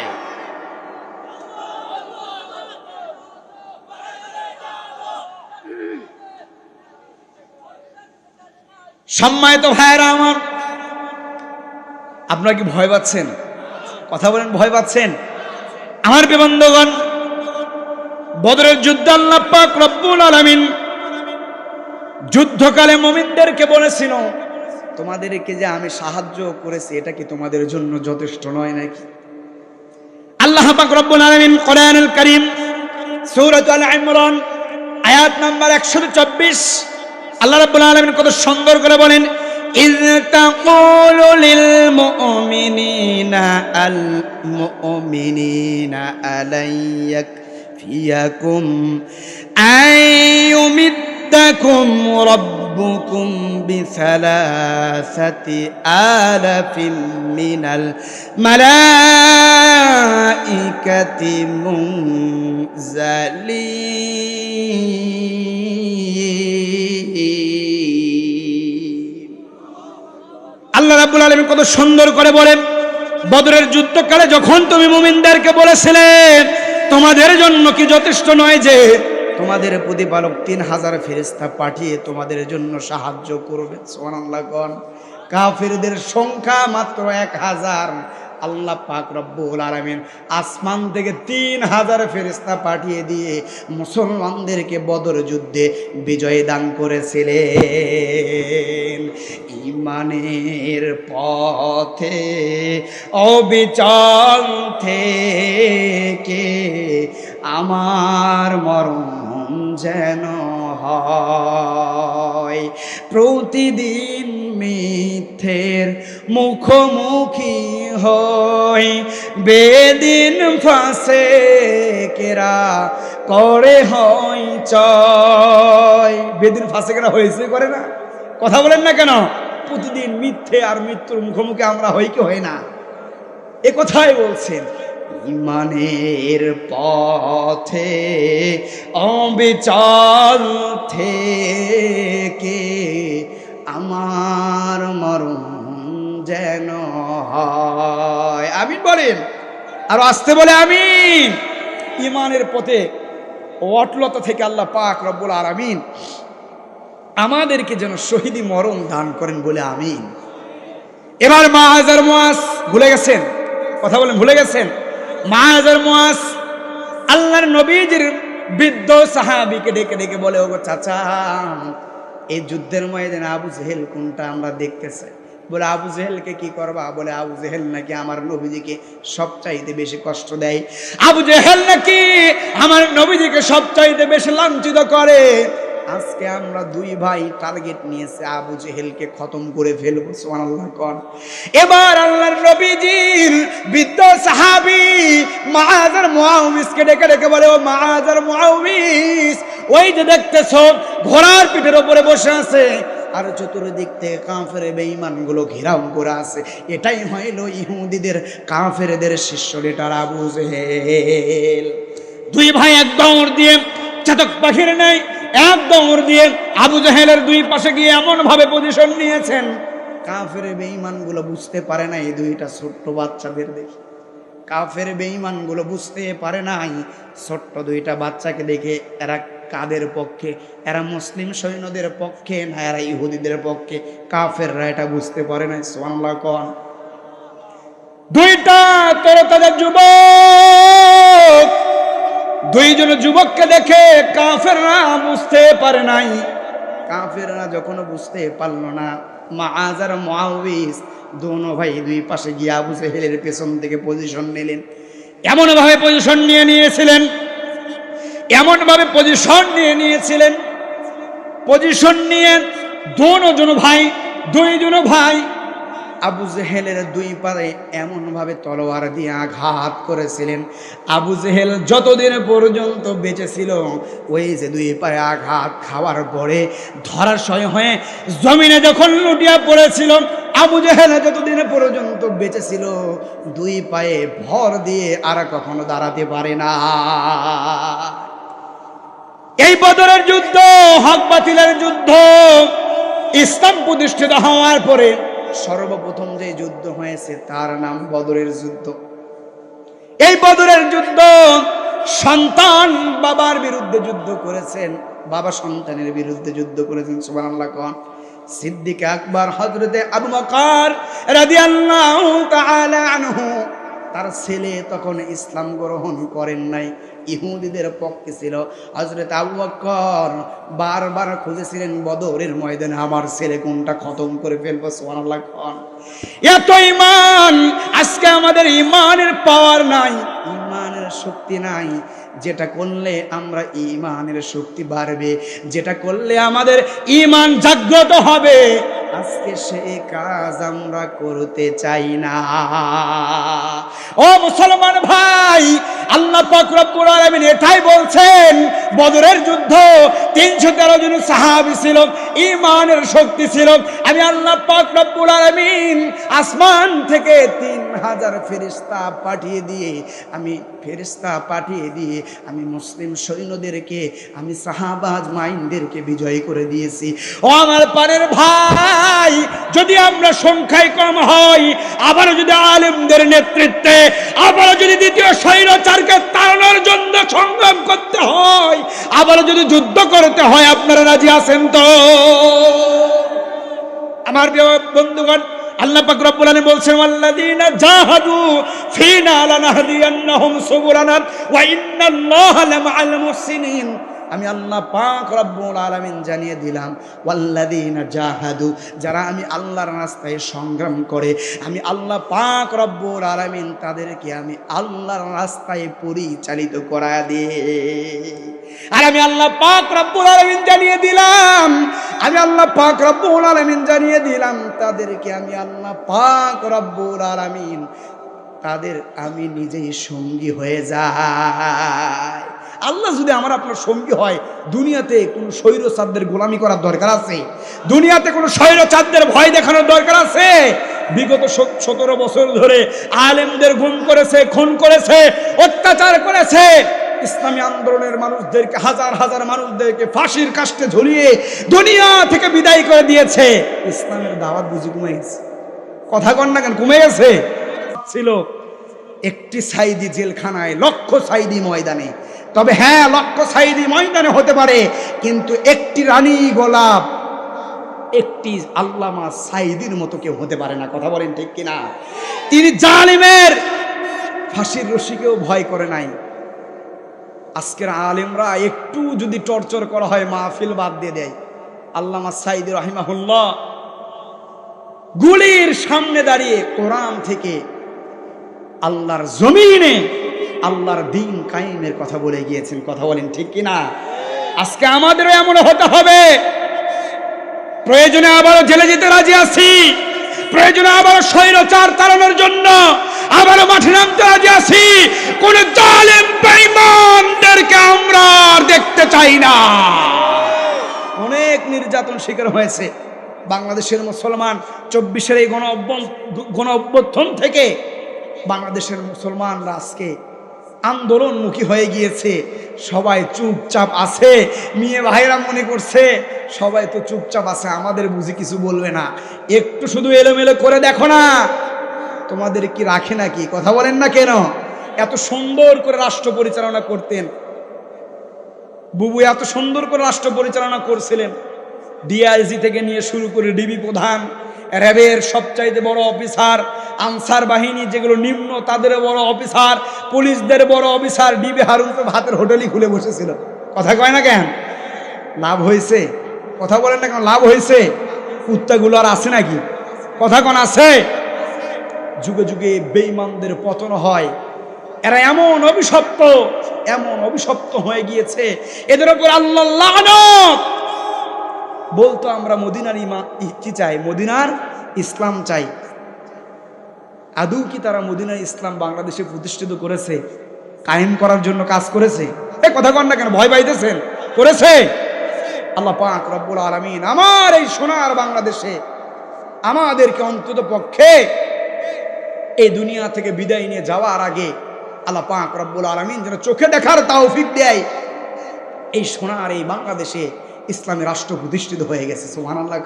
S1: সম্মানিত ভাইয়েরা আমার, আপনারা কি ভয় পাচ্ছেন? কথা বলেন, ভয় পাচ্ছেন? আমার বন্ধুগণ, বদরের যুদ্ধ আল্লাহ পাক রব্বুল আলামিন যুদ্ধকালে মুমিনদেরকে বলেছিল, তোমাদেরকে যে আমি সাহায্য করেছি এটা কি তোমাদের জন্য যথেষ্ট নয় নাকি? আল্লাহ পাক রব্বুল আলামিন কোরআনুল কারীম সূরা আল ইমরান আয়াত নাম্বার 124 আল্লাহ রাব্বুল আলামিন কত সুন্দর করে বলেন, ইয তাকুলু লিল মুমিনিনা আল মুমিনিনা আলাইয়াক ফিয়াকুম আইয়ুমিদ্দাকুম রাব্বুকুম বিসালাসাতি আলাফিন মিনাল মালাইকাতি মুনজালিন। আল্লাহ রাব্বুল আলামিন কত সুন্দর করে বলেন, বদরের যুদ্ধকালে যখন তুমি মুমিনদেরকে বলেছিলেন তোমাদের জন্য কি যথেষ্ট নয় যে তোমাদের প্রতিপালক 3000 ফেরেশতা পাঠিয়ে তোমাদের জন্য সাহায্য করবে? সুবহানাল্লাহ কোন। কাফিরদের সংখ্যা মাত্র 1000, আল্লাহ পাক রব্বুল আলামিন আসমান থেকে 3000 ফেরেশতা পাঠিয়ে দিয়ে মুসলমানদেরকে বদর যুদ্ধে বিজয় দান করেছিলেন। ঈমানের পথে অবিচল থেকে আমার মরণ যেন হয়, প্রতিদিন মিথ্যের মুখোমুখি হই, বেদিন ফাসেকেরা করে হয় চয়। বেদিন ফাসেকেরা হয়েছে করে না? কথা বলেন না কেন? প্রতিদিন মিথ্যে আর মৃত্যুর মুখোমুখি আমরা হই কি হয় না? এ কথাই বলছেন। ঈমানের পথে অবিচল থেকে আমার মরণ যেন হয়। আমিন বলেন, আর আসতে বলে আমিন। ঈমানের পথে অটলতা থেকে আল্লাহ পাক রব্বুল আলামিন আমাদেরকে যেন শহীদি মরণ দান করেন বলে আমিন। এবার মাআজ আর মুআজ ভুলে গেছেন? কথা বলেন, ভুলে গেছেন? মাআজ আর মুআজ আল্লাহর নবীজির বৃদ্ধ সাহাবীকে ডেকে ডেকে বলে, ওগো চাচা, এই যুদ্ধের ময়দানে আবু জেহেল কোনটা আমরা দেখতে চাই। বলে, আবু জেহেলকে কি করবা? বলে, আবু জেহেল নাকি আমার নবীজিকে সবচাইতে বেশি কষ্ট দেয়, আবু জেহেল নাকি আমার নবীজিকে সবচাইতে বেশি লাঞ্ছিত করে, আজকে আমরা দুই ভাই টার্গেট নিয়েছে আবু জেহেলকে খতম করে ফেলবো। সুবহানাল্লাহ কোন। এবার আল্লাহর নবীজির বৃদ্ধ সাহাবী মুআয আর মুআউযকে ডেকে ডেকে বলে, ও মুআয আর মুআউয, ওই যে দেখতেছো ঘোড়ার পিঠের উপরে বসে আছে আর চতুর্দিক থেকে কাফের বেঈমানগুলো ঘেরাও করে আছে, এটাই হইল ইহুদিদের কাফেরদের শিষ্য লিডার আবু জেহেল। দুই ভাই এক দৌড় দিয়ে চাতক পাখির নাই এক দৌড় দিয়ে আবু জেহেলের দুই পাশে গিয়ে এমন ভাবে পজিশন নিয়েছেন, কাফের বেঈমানগুলো বুঝতে পারে না এই দুইটা ছোট্ট বাচ্চাদের দেখে। কাফের বেঈমানগুলো বুঝতে পারে নাই ছোট্ট দুইটা বাচ্চাকে দেখে এরা কাদের পক্ষে, এরা মুসলিম সৈন্যদের পক্ষে না এরা ইহুদিদের পক্ষে। কাফেররা এটা বুঝতে পারে নাই। সুবহানাল্লাহ কোন। দুইটা তরতাজা যুবক, দুইজন যুবককে দেখে কাফেররা বুঝতে পারে নাই। কাফেররা যখন বুঝতে পারল না, মুআয আর মুআউয দোনো ভাই দুই পাশে গিয়ে আবু জেহেলের পেছন থেকে পজিশন নিলেন। এমন ভাবে পজিশন নিয়েছিলেন, এমন ভাবে পজিশন নিয়েছিলেন, পজিশন নিয়ে দুইজন ভাই আবু জেহেলের দুই পারে এমন ভাবে তলোয়ার দিয়ে আঘাত করেছিলেন। আবু জেহেল যতদিন পর্যন্ত বেঁচে ছিল, ওই যে দুই পায়ে আঘাত খাওয়ার পরে ধরাশয় হয়ে জমিনে যখন লুটিয়ে পড়েছিল, আবু জেহেল যতদিন পর্যন্ত বেঁচে ছিল দুই পায়ে ভর দিয়ে আর কখনো দাঁড়াতে পারে না। এই বদরের যুদ্ধ, হক বাতিলের যুদ্ধ, ইসলাম প্রতিষ্ঠিত হওয়ার পরে সর্বপ্রথম যে যুদ্ধ হয়েছে তার নাম বদরের যুদ্ধ। এই বদরের যুদ্ধ সন্তান বাবার বিরুদ্ধে যুদ্ধ করেছেন, বাবা সন্তানের বিরুদ্ধে যুদ্ধ করেছেন। সুবহানাল্লাহ কোন। সিদ্দিক আকবর হযরতে আবু বকর রাদিয়াল্লাহু তাআলা আনহু, তার ছেলে তখন ইসলাম গ্রহণ করেন নাই, ইহুদিদের পক্ষে ছিল। হযরত আবু বকর বারবার খুঁজেছিলেন বদরের ময়দানে আমার ছেলে কোনটা খতম করে ফেলবো। সুবহানাল্লাহ। এত ঈমান, আজকে আমাদের ঈমানের পাওয়ার নাই, ঈমানের শক্তি নাই। যেটা করলে আমরা ঈমানের শক্তি বাড়বে, যেটা করলে আমাদের ঈমান জাগ্রত হবে, আজকে সেই কাজ আমরা করতে চাই না। ও মুসলমান ভাই, আল্লাহ পাক রব্বুল আলামিন এটাই বলছেন, বদরের যুদ্ধ 313 জন সাহাবী ছিল, ঈমানের শক্তি ছিল। আমি আল্লাহ পাক রব্বুল আলামিন আসমান থেকে 3000 ফেরেশতা পাঠিয়ে দিয়ে আমি মুসলিম সৈন্যদেরকে, আমি সাহাবা আজমাইনদেরকে বিজয় করে দিয়েছি। ও আমার পারের ভাই, যদি আমরা সংখ্যায় কম হই, আবারও যদি আলেমদের নেতৃত্বে, আবারও যদি দ্বিতীয় স্বৈরাচারকে তাড়ানোর জন্য সংগ্রাম করতে হয়, আবারও যদি যুদ্ধ করতে হয়, আপনারা রাজি আছেন তো? আমার প্রিয় বন্ধুগণ, আল্লাহ পাক রব্বুল আলামিন বলছেন, ওয়াল্লাযীনা জাহাদু ফীনা লানাহদিয়ান্নাহুম সুবুলানা ওয়া ইন্নাল্লাহা লামাআল মুহসিনিন। আমি আল্লাহ পাক রব্বুল আলামিন জানিয়ে দিলাম, ওয়াল্লাযীনা জাহাদু, যারা আমি আল্লাহর রাস্তায় সংগ্রাম করে, আমি আল্লাহ পাক রব্বুল আলামিন তাদেরকে আমি আল্লাহর রাস্তায় পরিচালিত করা দিয়ে। আর আমি আল্লাহ পাক রব্বুল আলামিন জানিয়ে দিলাম, আমি আল্লাহ পাক রব্বুল আলামিন জানিয়ে দিলাম তাদেরকে আমি আল্লাহ পাক রব্বুল আলামিন তাদের আমি নিজেই সঙ্গী হয়ে যাই। আল্লাহ যদি আমার আপনার সঙ্গী হয়, দুনিয়াতে কোনো স্বৈরচাঁদদের গোলামি করার দরকার আছে? দুনিয়াতে কোনো স্বৈরচাঁদদের ভয় দেখানোর দরকার আছে? বিগত 17 বছর ধরে আলেমদের গুম করেছে, খুন করেছে, অত্যাচার করেছে, ইসলামী আন্দোলনের মানুষদেরকে, হাজার হাজার মানুষদেরকে ফাঁসির কাস্টে ঝুলিয়ে দুনিয়া থেকে বিদায় করে দিয়েছে। ইসলামের দাওয়াত বুঝি কমে গেছে? কথা কন না কেন? কমে গেছে? ছিল একটি সাইদি জেলখানায়, লক্ষ সাইদি ময়দানে। তবে হ্যাঁ, লক্ষ সাইদি ময়দানে হতে পারে, কিন্তু একটি রানী গোলাপ, একটি আল্লামা সাইদির মতো কেউ হতে পারে না। কথা বলেন ঠিক কিনা? তিনি জালিমের ফাঁসির রশিকেও ভয় করে নাই। আজকের আলেমরা একটু যদি টর্চার করা হয়, মাহফিল বাদ দিয়ে দেয়। আল্লামা সাইদি রাহিমাহুল্লাহ গুলির সামনে দাঁড়িয়ে কোরআন থেকে আল্লাহর জমিনে আল্লাহর দ্বীন কায়েমের কথা বলে গিয়েছেন। কথা বলেন ঠিক কিনা? আজকে আমাদেরও এমন হতে হবে। প্রয়োজনে আবারও জেলে যেতে রাজি আছি, প্রয়োজনে আবারও স্বৈরাচার তাড়ানোর জন্য আবারও মাঠে নামতে রাজি আছি। কোন জালেম বেঈমানদেরকে আমরা দেখতে চাই না। অনেক নির্যাতন শিকার হয়েছে বাংলাদেশের মুসলমান। 24-এর এই গণ অভ্যুত্থান থেকে বাংলাদেশের মুসলমানরা আজকে আন্দোলনমুখী হয়ে গিয়েছে। সবাই চুপচাপ আছে। মেয়ে ভাইরা মনে করছে সবাই তো চুপচাপ আছে, আমাদের বুঝি কিছু বলবে না। একটু শুধু এলোমেলো করে দেখো না, তোমাদের কি রাখে নাকি? কথা বলেন না কেন? এত সুন্দর করে রাষ্ট্র পরিচালনা করতেন বুবু, এত সুন্দর করে রাষ্ট্র পরিচালনা করছিলেন। ডিআইজি থেকে নিয়ে শুরু করে ডিবি প্রধান, র্যাবের সবচাইতে বড় অফিসার, আনসার বাহিনী যেগুলো নিম্ন তাদের বড় অফিসার, পুলিশদের বড় অফিসার। ডিবি হারুন তো ভাতের হোটেলই খুলে বসেছিল। কথা কয় না কেন? লাভ হয়েছে? কথা বলেন না কেন? লাভ হয়েছে? কুত্তাগুলো আর আছে নাকি? কথা কোন আছে? যুগে যুগে বেঈমানদের পতন হয়। এরা এমন অভিশপ্ত হয়ে গিয়েছে, এদের উপর আল্লাহ লানত। বলতো আমরা মদিনার কি চাই? মদিনার ইসলাম চাই। আদৌ কি তারা মদিনার ইসলাম বাংলাদেশে প্রতিষ্ঠিত করেছে? কায়েম করার জন্য কাজ করেছে? এই কথা কন না কেন? ভয় পাইতেছেন? করেছে? আল্লাহ পাক রব্বুল আলামিন আমার এই সোনার বাংলাদেশে আমাদেরকে অন্তত পক্ষে এই দুনিয়া থেকে বিদায় নিয়ে যাওয়ার আগে আল্লাহ পাক রব্বুল আলামিন যেন চোখে দেখার তৌফিক দেয় এই সোনার এই বাংলাদেশে ইসলামী রাষ্ট্র প্রতিষ্ঠিত হয়ে গেছে। সুবহানাল্লাহ।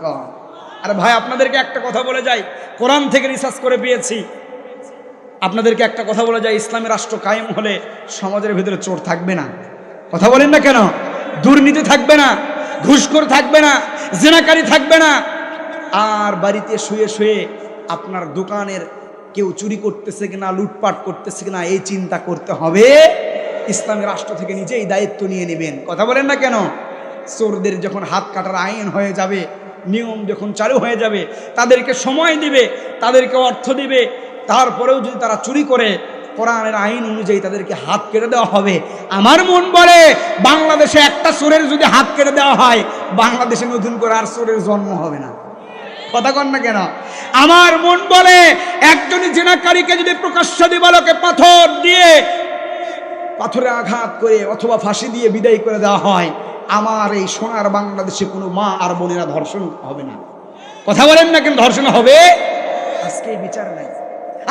S1: আরে ভাই, আপনাদেরকে একটা কথা বলে যাই, কোরআন থেকে রিসার্চ করে পেয়েছি। আপনাদেরকে একটা কথা বলে যাই, ইসলামী রাষ্ট্র কায়েম হলে সমাজের ভিতরে চোর থাকবে না। কথা বলেন না কেন? দুর্নীতি থাকবে না, ঘুষখোর থাকবে না, জিনাকারী থাকবে না। আর বাড়িতে শুয়ে শুয়ে আপনার দোকানের কেউ চুরি করতেছে কিনা, লুটপাট করতেছে কিনা এই চিন্তা করতে হবে। ইসলামী রাষ্ট্র থেকে নিজেই দায়িত্ব নিয়ে নেবেন। কথা বলেন না কেন? চোরদের যখন হাত কাটার আইন হয়ে যাবে, নিয়ম যখন চালু হয়ে যাবে, তাদেরকে সময় দিবে, তাদেরকে অর্থ দিবে, তারপরেও যদি তারা চুরি করে কোরআনের আইন অনুযায়ী তাদেরকে হাত কেটে দেওয়া হবে। আমার মন বলে বাংলাদেশে একটা চোরের যদি হাত কেটে দেওয়া হয়, বাংলাদেশে নতুন করে আর চোরের জন্ম হবে না। কথা কন না কেন? আমার মন বলে একজন জিনাকারীকে যদি প্রকাশ্য দিবালোকে পাথর দিয়ে, পাথরে আঘাত করে অথবা ফাঁসি দিয়ে বিদায় করে দেওয়া হয়, আমার এই সোনার বাংলাদেশে কোনো মা আর বোনেরা ধর্ষণ হবে না। কথা বলেন না কেন? ধর্ষণ হবে। আজকে বিচার নাই,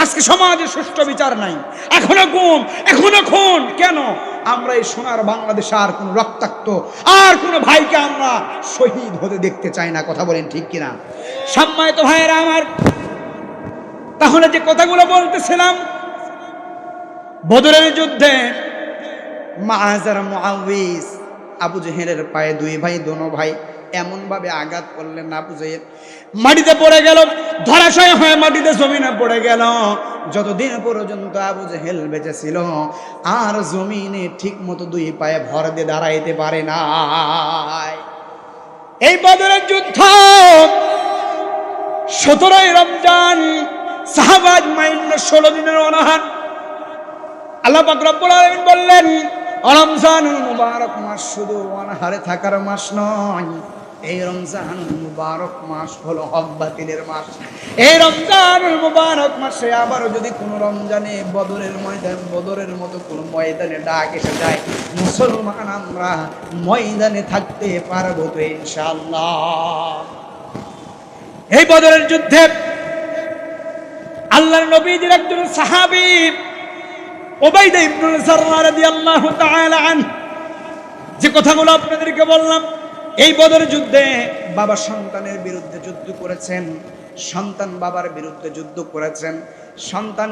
S1: আজকে সমাজে সুষ্ঠু বিচার নাই, এখনো গুম, এখনো খুন। কেন? আমরা এই সোনার বাংলাদেশে আর কোন রক্তাক্ত আর কোন ভাইকে আমরা শহীদ হতে দেখতে চাই না। কথা বলেন ঠিক কিনা? সম্মানিত ভাইয়েরা আমার, তাহলে যে কথাগুলো বলতেছিলাম, বদরের যুদ্ধে মাআজার মুআউইজ আবু জেহেলের পায়ে দুই ভাই, দোনো ভাই এমন ভাবে আঘাত করলেন, আবু জেহেল মাটিতে পড়ে গেল, ধরাশয় হয়ে মাটিতে জমিনে পড়ে গেল। যতদিন পর্যন্ত আবু জেহেল বেঁচে ছিল আর জমিনে ঠিক মতো দুই পায়ে ভর দিয়ে দাঁড়াইতে পারে না। এই বদরের যুদ্ধ 17ই রমজান, সাহাবা আজমাইন 16 দিনের অনাহার। আল্লাহ পাক রব্বুল আলামিন বললেন, রমজানুল মুবারক মাস শুধু অনাহারে থাকার মাস নয়, এই রমজানুল মুবারক মাস হলো হক বাতিলের মাস। এই রমজানুল মুবারক মাসে আবারও যদি কোনো রমজানে বদরের মতো কোনো ময়দানে ডাক এসে যায়, মুসলমান আমরা ময়দানে থাকতে পারবো তো ইনশাআল্লাহ। এই বদরের যুদ্ধে আল্লাহর নবীর একজন সাহাবী উবাইদা ইবনুল জাররাহ রাদিয়াল্লাহু তাআলা আনহু, যে কথাগুলো আপনাদেরকে বললাম, এই বদর যুদ্ধে বাবা সন্তানের বিরুদ্ধে যুদ্ধ করেছেন, সন্তান বাবার বিরুদ্ধে যুদ্ধ করেছেন। সন্তান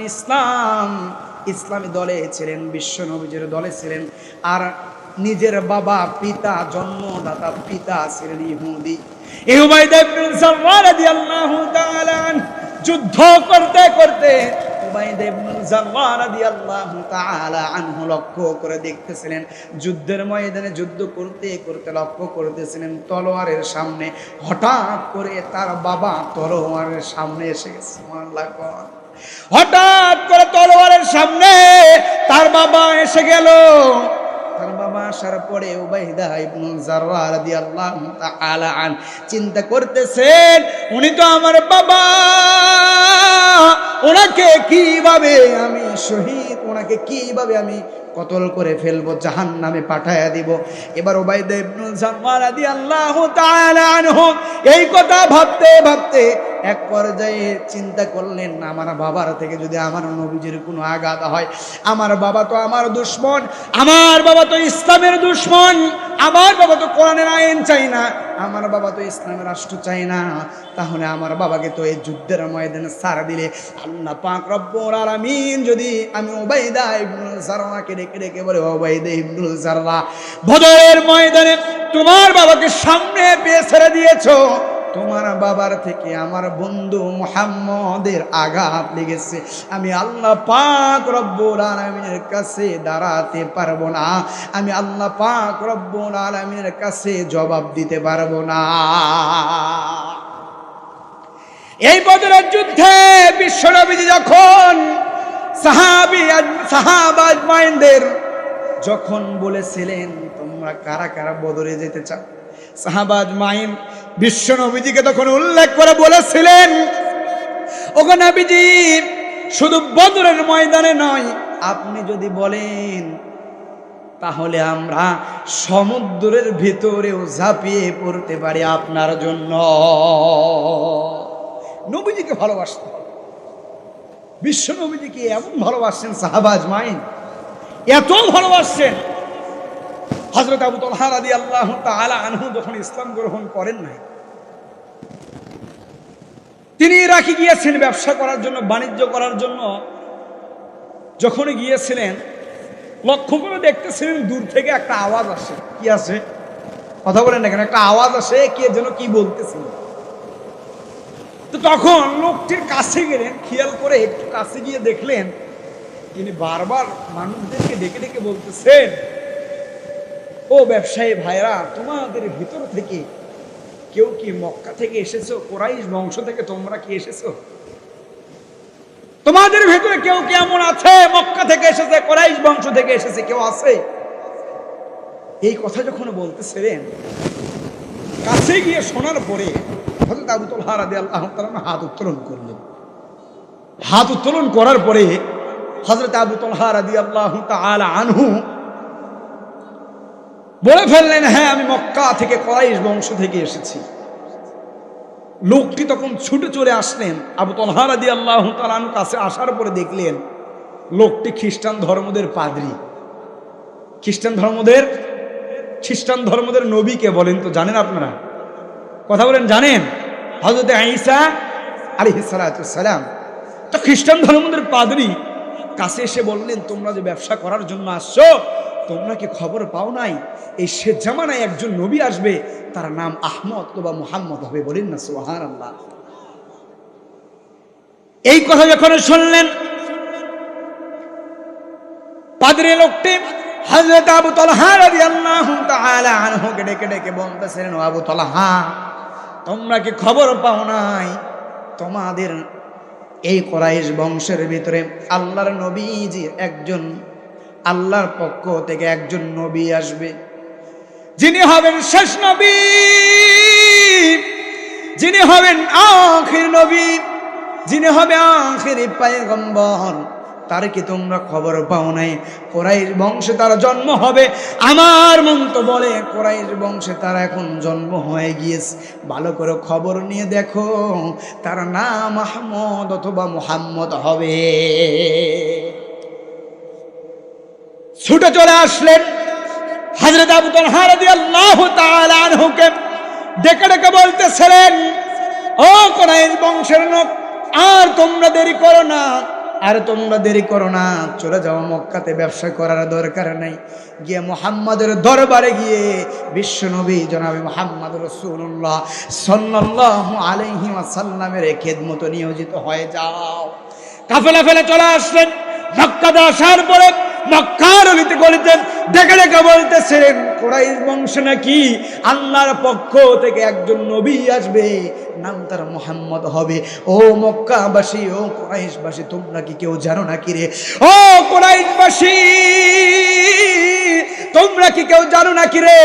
S1: ইসলামী দলে ছিলেন, বিশ্ব নবীর দলে ছিলেন, আর নিজের বাবা পিতা জন্মদাতা পিতা ছিলেন ইহুদি। এই উবাইদা ইবনুল জাররাহ রাদিয়াল্লাহু তাআলা আনহু যুদ্ধ করতে করতে উবাইদা ইবনুল জাররাহ রাদিয়াল্লাহু তাআলা আনহু লক্ষ্য করে দেখতেছিলেন, যুদ্ধের ময়দানে যুদ্ধ করতে করতে লক্ষ্য করতেছিলেন তলোয়ারের সামনে হঠাৎ করে তার বাবা তলোয়ারের সামনে এসে গেছে। সুবহানাল্লাহ। হঠাৎ করে তলোয়ারের সামনে তার বাবা এসে গেল। তার বাবা আসার পরে উবাইদা ইবনে জাররাহ রাদিয়াল্লাহু তাআলা আন চিন্তা করতেছেন, উনি তো আমার বাবা, ওনাকে কিভাবে আমি শহীদ, ওনাকে কিভাবে আমি কতল করে ফেলবো, জাহান্নামে পাঠায়া দিব। এবার উবাইদা ইবনে জাররাহ রাদিয়াল্লাহু তাআলা আনহু এই কথা ভাবতে ভাবতে এক পর্যায়ে চিন্তা করলেন, আমার বাবার থেকে যদি আমার নবীজির কোনো আঘাত হয়, আমার বাবা তো আমার দুশমন, আমার বাবা তো ইসলামের দুশমন, আমার বাবা তো কোরআনের আইন চাই না, আমার বাবা তো ইসলামের রাষ্ট্র চাই না, তাহলে আমার বাবাকে তো এই যুদ্ধের ময়দানে ছাড় দিলে আল্লাহ পাক রব্বুল আলামিন যদি আমি উবাইদা ইবনে জাররাহকে ডেকে ডেকে বলে, উবাইদা ইবনে জাররাহ, বদরের ময়দানে তোমার বাবাকে সামনে পেয়ে ছেড়ে দিয়েছো, তোমার বাবার থেকে আমার বন্ধু মুহাম্মদের আঘাত লেগেছে, আমি আল্লাহ পাক রব্বুল আলামিনের কাছে দাঁড়াতে পারবো না, আমি আল্লাহ পাক রব্বুল আলামিনের কাছে জবাব দিতে পারবো না। এই বদরের যুদ্ধে বিশ্বনবীজি যখন সাহাবা আজমাইনদের যখন বলেছিলেন তোমরা কারা কারা বদরে যেতে চাও, সাহাবা আজমাইন বিশ্ব নবীজিকে তখন উল্লেখ করে বলেছিলেন, ওগো নবীজি শুধু বদরের ময়দানে নয়, আপনি যদি বলেন তাহলে আমরা সমুদ্রের ভিতরেও ঝাঁপিয়ে পড়তে পারি আপনার জন্য। নবীজিকে ভালোবাসতে হবে, বিশ্ব নবীজিকে এমন ভালোবাসছেন সাহাবা আজমাইন, এত ভালোবাসছেন, হযরত আবু তালহা রাদিয়াল্লাহু তাআলা আনহু যখন ইসলাম গ্রহণ করেন নাই, তিনি ইরাকে গিয়েছেন ব্যবসা করার জন্য, বাণিজ্য করার জন্য। যখন গিয়েছিলেন লক্ষ্য করে দেখতেছিলেন দূর থেকে একটা আওয়াজ আসে, কি আছে কথা বলেন না কেন, একটা আওয়াজ আসে, কে যেন কি বলতেছিল। তো তখন লোকটির কাছে গেলেন, খেয়াল করে একটু কাছে গিয়ে দেখলেন তিনি বারবার মানুষদেরকে ডেকে ডেকে বলতেছেন, ও ব্যবসায়ী ভাইরা, তোমাদের ভিতর থেকে কেউ কি মক্কা থেকে এসেছো, কুরাইশ বংশ থেকে তোমরা কি এসেছো, তোমাদের ভিতরে কেউ কি এমন আছে মক্কা থেকে এসেছে, কুরাইশ বংশ থেকে এসেছে, কেউ আছে? এই কথা যখন বলতেছিলেন, কাছে গিয়ে শোনার পরে হযরত আবু তালহা রাদিয়াল্লাহু তাআলা হাত উত্তোলন করলেন। হাত উত্তোলন করার পরে হযরত আবু তালহা রাদিয়াল্লাহু তাআলা আনহু বলে ফেললেন, হ্যাঁ আমি মক্কা থেকে কুরাইশ বংশ থেকে এসেছি। লোকটি তখন ছুটে চলে আসলেন, আবু তালহা রাদিয়াল্লাহু তাআলা আনহু কাছে আসার পরে দেখলেন লোকটি খ্রিস্টান ধর্মদের পাদ্রী। খ্রিস্টান ধর্মদের নবীকে বলেন তো জানেন আপনারা, কথা বলেন জানেন, হযরত ঈসা আলাইহিস সালাতু সালাম। তো খ্রিস্টান ধর্মদের পাদ্রী কাছে এসে বললেন, তোমরা যে ব্যবসা করার জন্য আসছো, তোমরা কি খবর পাও নাই এই শেষ জামানায় একজন নবী আসবে, তার নাম আহমদ অথবা মুহাম্মদ হবে? বলেন না সুবহানাল্লাহ। এই কথা যখন শুনলেন পাদ্রী লোকটি হযরত আবু তালহা রাদিয়াল্লাহু তাআলা আনহুকে ডেকে ডেকে বলতেছিলেন, আবু তালহা, তোমরা কি খবর পাও নাই তোমাদের এই কুরাইশ বংশের ভিতরে আল্লাহর নবীজি একজন, আল্লাহর পক্ষ থেকে একজন নবী আসবে, যিনি হবেন শেষ নবী, যিনি হবেন আখির নবী, যিনি হবে আখিরি পয়গম্বর। তার কি তোমরা খবর পাও নাই? কুরাইশ বংশে তার জন্ম হবে। আমার মন তো বলে কুরাইশ বংশে তার এখন জন্ম হয়ে গিয়েছে। ভালো করে খবর নিয়ে দেখো, তার নাম আহমদ অথবা মুহাম্মদ হবে। ছুটে চলে আসলেন হযরত আবু তালহা রাদিয়াল্লাহু তাআলা আনহুকে ডেকে ডেকে বলতেছিলেন, ও কুরাইশ বংশের লোক, আর তোমরা দেরি করো না, আর তোমরা দেরি করো না, চলে যাও মক্কাতে, ব্যবসা করার দরকার নাই, গিয়ে মুহাম্মাদের দরবারে গিয়ে বিশ্বনবী জনাবে মুহাম্মদ রাসূলুল্লাহ সাল্লাল্লাহু আলাইহি ওয়াসাল্লামের খেদমতে নিয়োজিত হয়ে যাও। কাফেলা ফেলে চলে আসলেন। মক্কাতে আসার পরে মক্কার অলিতে গলিতে ডেকে ডেকে বলতেছিলেন, কুরাইশ বংশ নাকি আল্লাহর পক্ষ থেকে একজন নবী আসবে, নাম তার মুহাম্মদ হবে। ও মক্কাবাসী, ও কুরাইশবাসী, তোমরা কি কেউ জানো না কি রে? ও কুরাইশবাসী, তোমরা কি কেউ জানো নাকি রে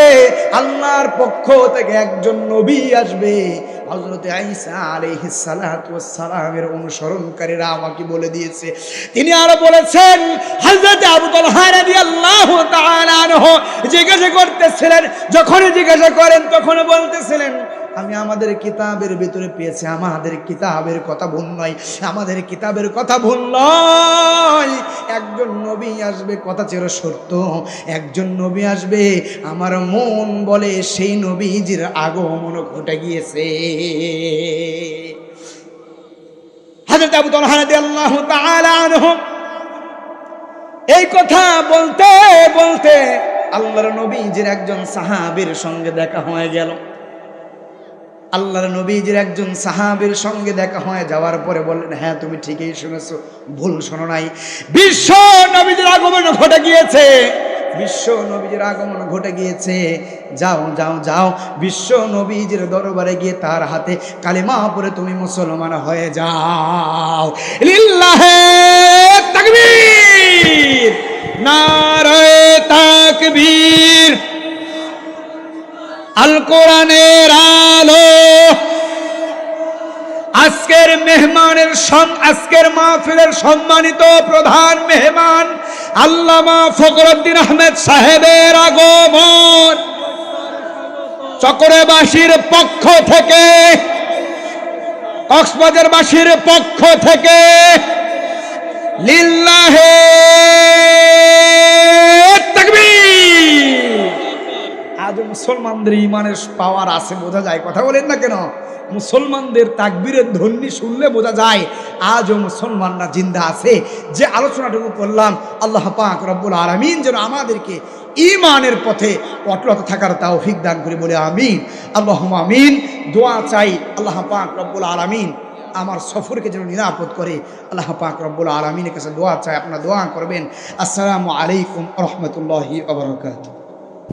S1: আল্লাহর পক্ষ থেকে একজন নবী আসবে। হযরত ঈসা আলাইহিস সালাতু ওয়াস সালামের অনুসরণকারীরা আমাকে বলে দিয়েছে। তিনি আরো বলেছেন, হযরত আবু তালহা রাদিয়াল্লাহু তাআলা আনহু জিজ্ঞাসা করতেছিলেন, যখনই জিজ্ঞাসা করেন তখন বলতেছিলেন, আমি আমাদের কিতাবের ভিতরে পেয়েছি, আমাদের কিতাবের কথা ভুল নয়, আমাদের কিতাবের কথা ভুল নয়। একজন নবী আসবে, কথা ছিল সত্য, একজন নবী আসবে, আমার মন বলে সেই নবীজির আগমন ঘটে গিয়েছে। হযরত আবু তালহা রাদিয়াল্লাহু তাআলা আনহু এই কথা বলতে বলতে আল্লাহর নবীজির একজন সাহাবীর সঙ্গে দেখা হয়ে গেল। আল্লাহর নবীজির একজন সাহাবীর সঙ্গে দেখা হয়ে যাওয়ার পরে বললেন, হ্যাঁ তুমি ঠিকই শুনেছো, ভুল শোনো নাই, বিশ্ব নবীজির আগমন ঘটে গিয়েছে, বিশ্ব নবীজির আগমন ঘটে গিয়েছে। যাও যাও যাও, বিশ্ব নবীজির দরবারে গিয়ে তার হাতে কালেমা পড়ে তুমি মুসলমান হয়ে যাও। লিল্লাহে তাকবীর, নারে তাকবীর। আল কোরআনের আলো। আজকের মেহমানের আজকের মাহফিলের সম্মানিত প্রধান মেহমান আল্লামা ফখরুদ্দিন আহমেদ সাহেবের আগমন চকরবাসীর পক্ষ থেকে, কক্সবাজারবাসীর পক্ষ থেকে লিল্লাহে তাকবীর। আজ মুসলমানদের ইমানের পাওয়ার আছে, বোঝা যায়, কথা বলেন না কেন? মুসলমানদের তাকবীরের ধ্বনি শুনলে বোঝা যায় আজও মুসলমানরা জিন্দা আছে। যে আলোচনাটুকু করলাম, আল্লাহ পাক রব্বুল আলামিন যেন আমাদেরকে ঈমানের পথে অটল থাকার তৌফিক দান করে বলে আমিন, আল্লাহুম্মা আমিন। দোয়া চাই আল্লাহ পাক রব্বুল আলামিন আমার সফরকে যেন নিরাপদ করে। আল্লাহ পাক রব্বুল আলামিনের কাছে দোয়া চাই, আপনারা দোয়া করবেন। আসসালামু আলাইকুম ওয়া রাহমাতুল্লাহি ওয়া বারাকাতুহু।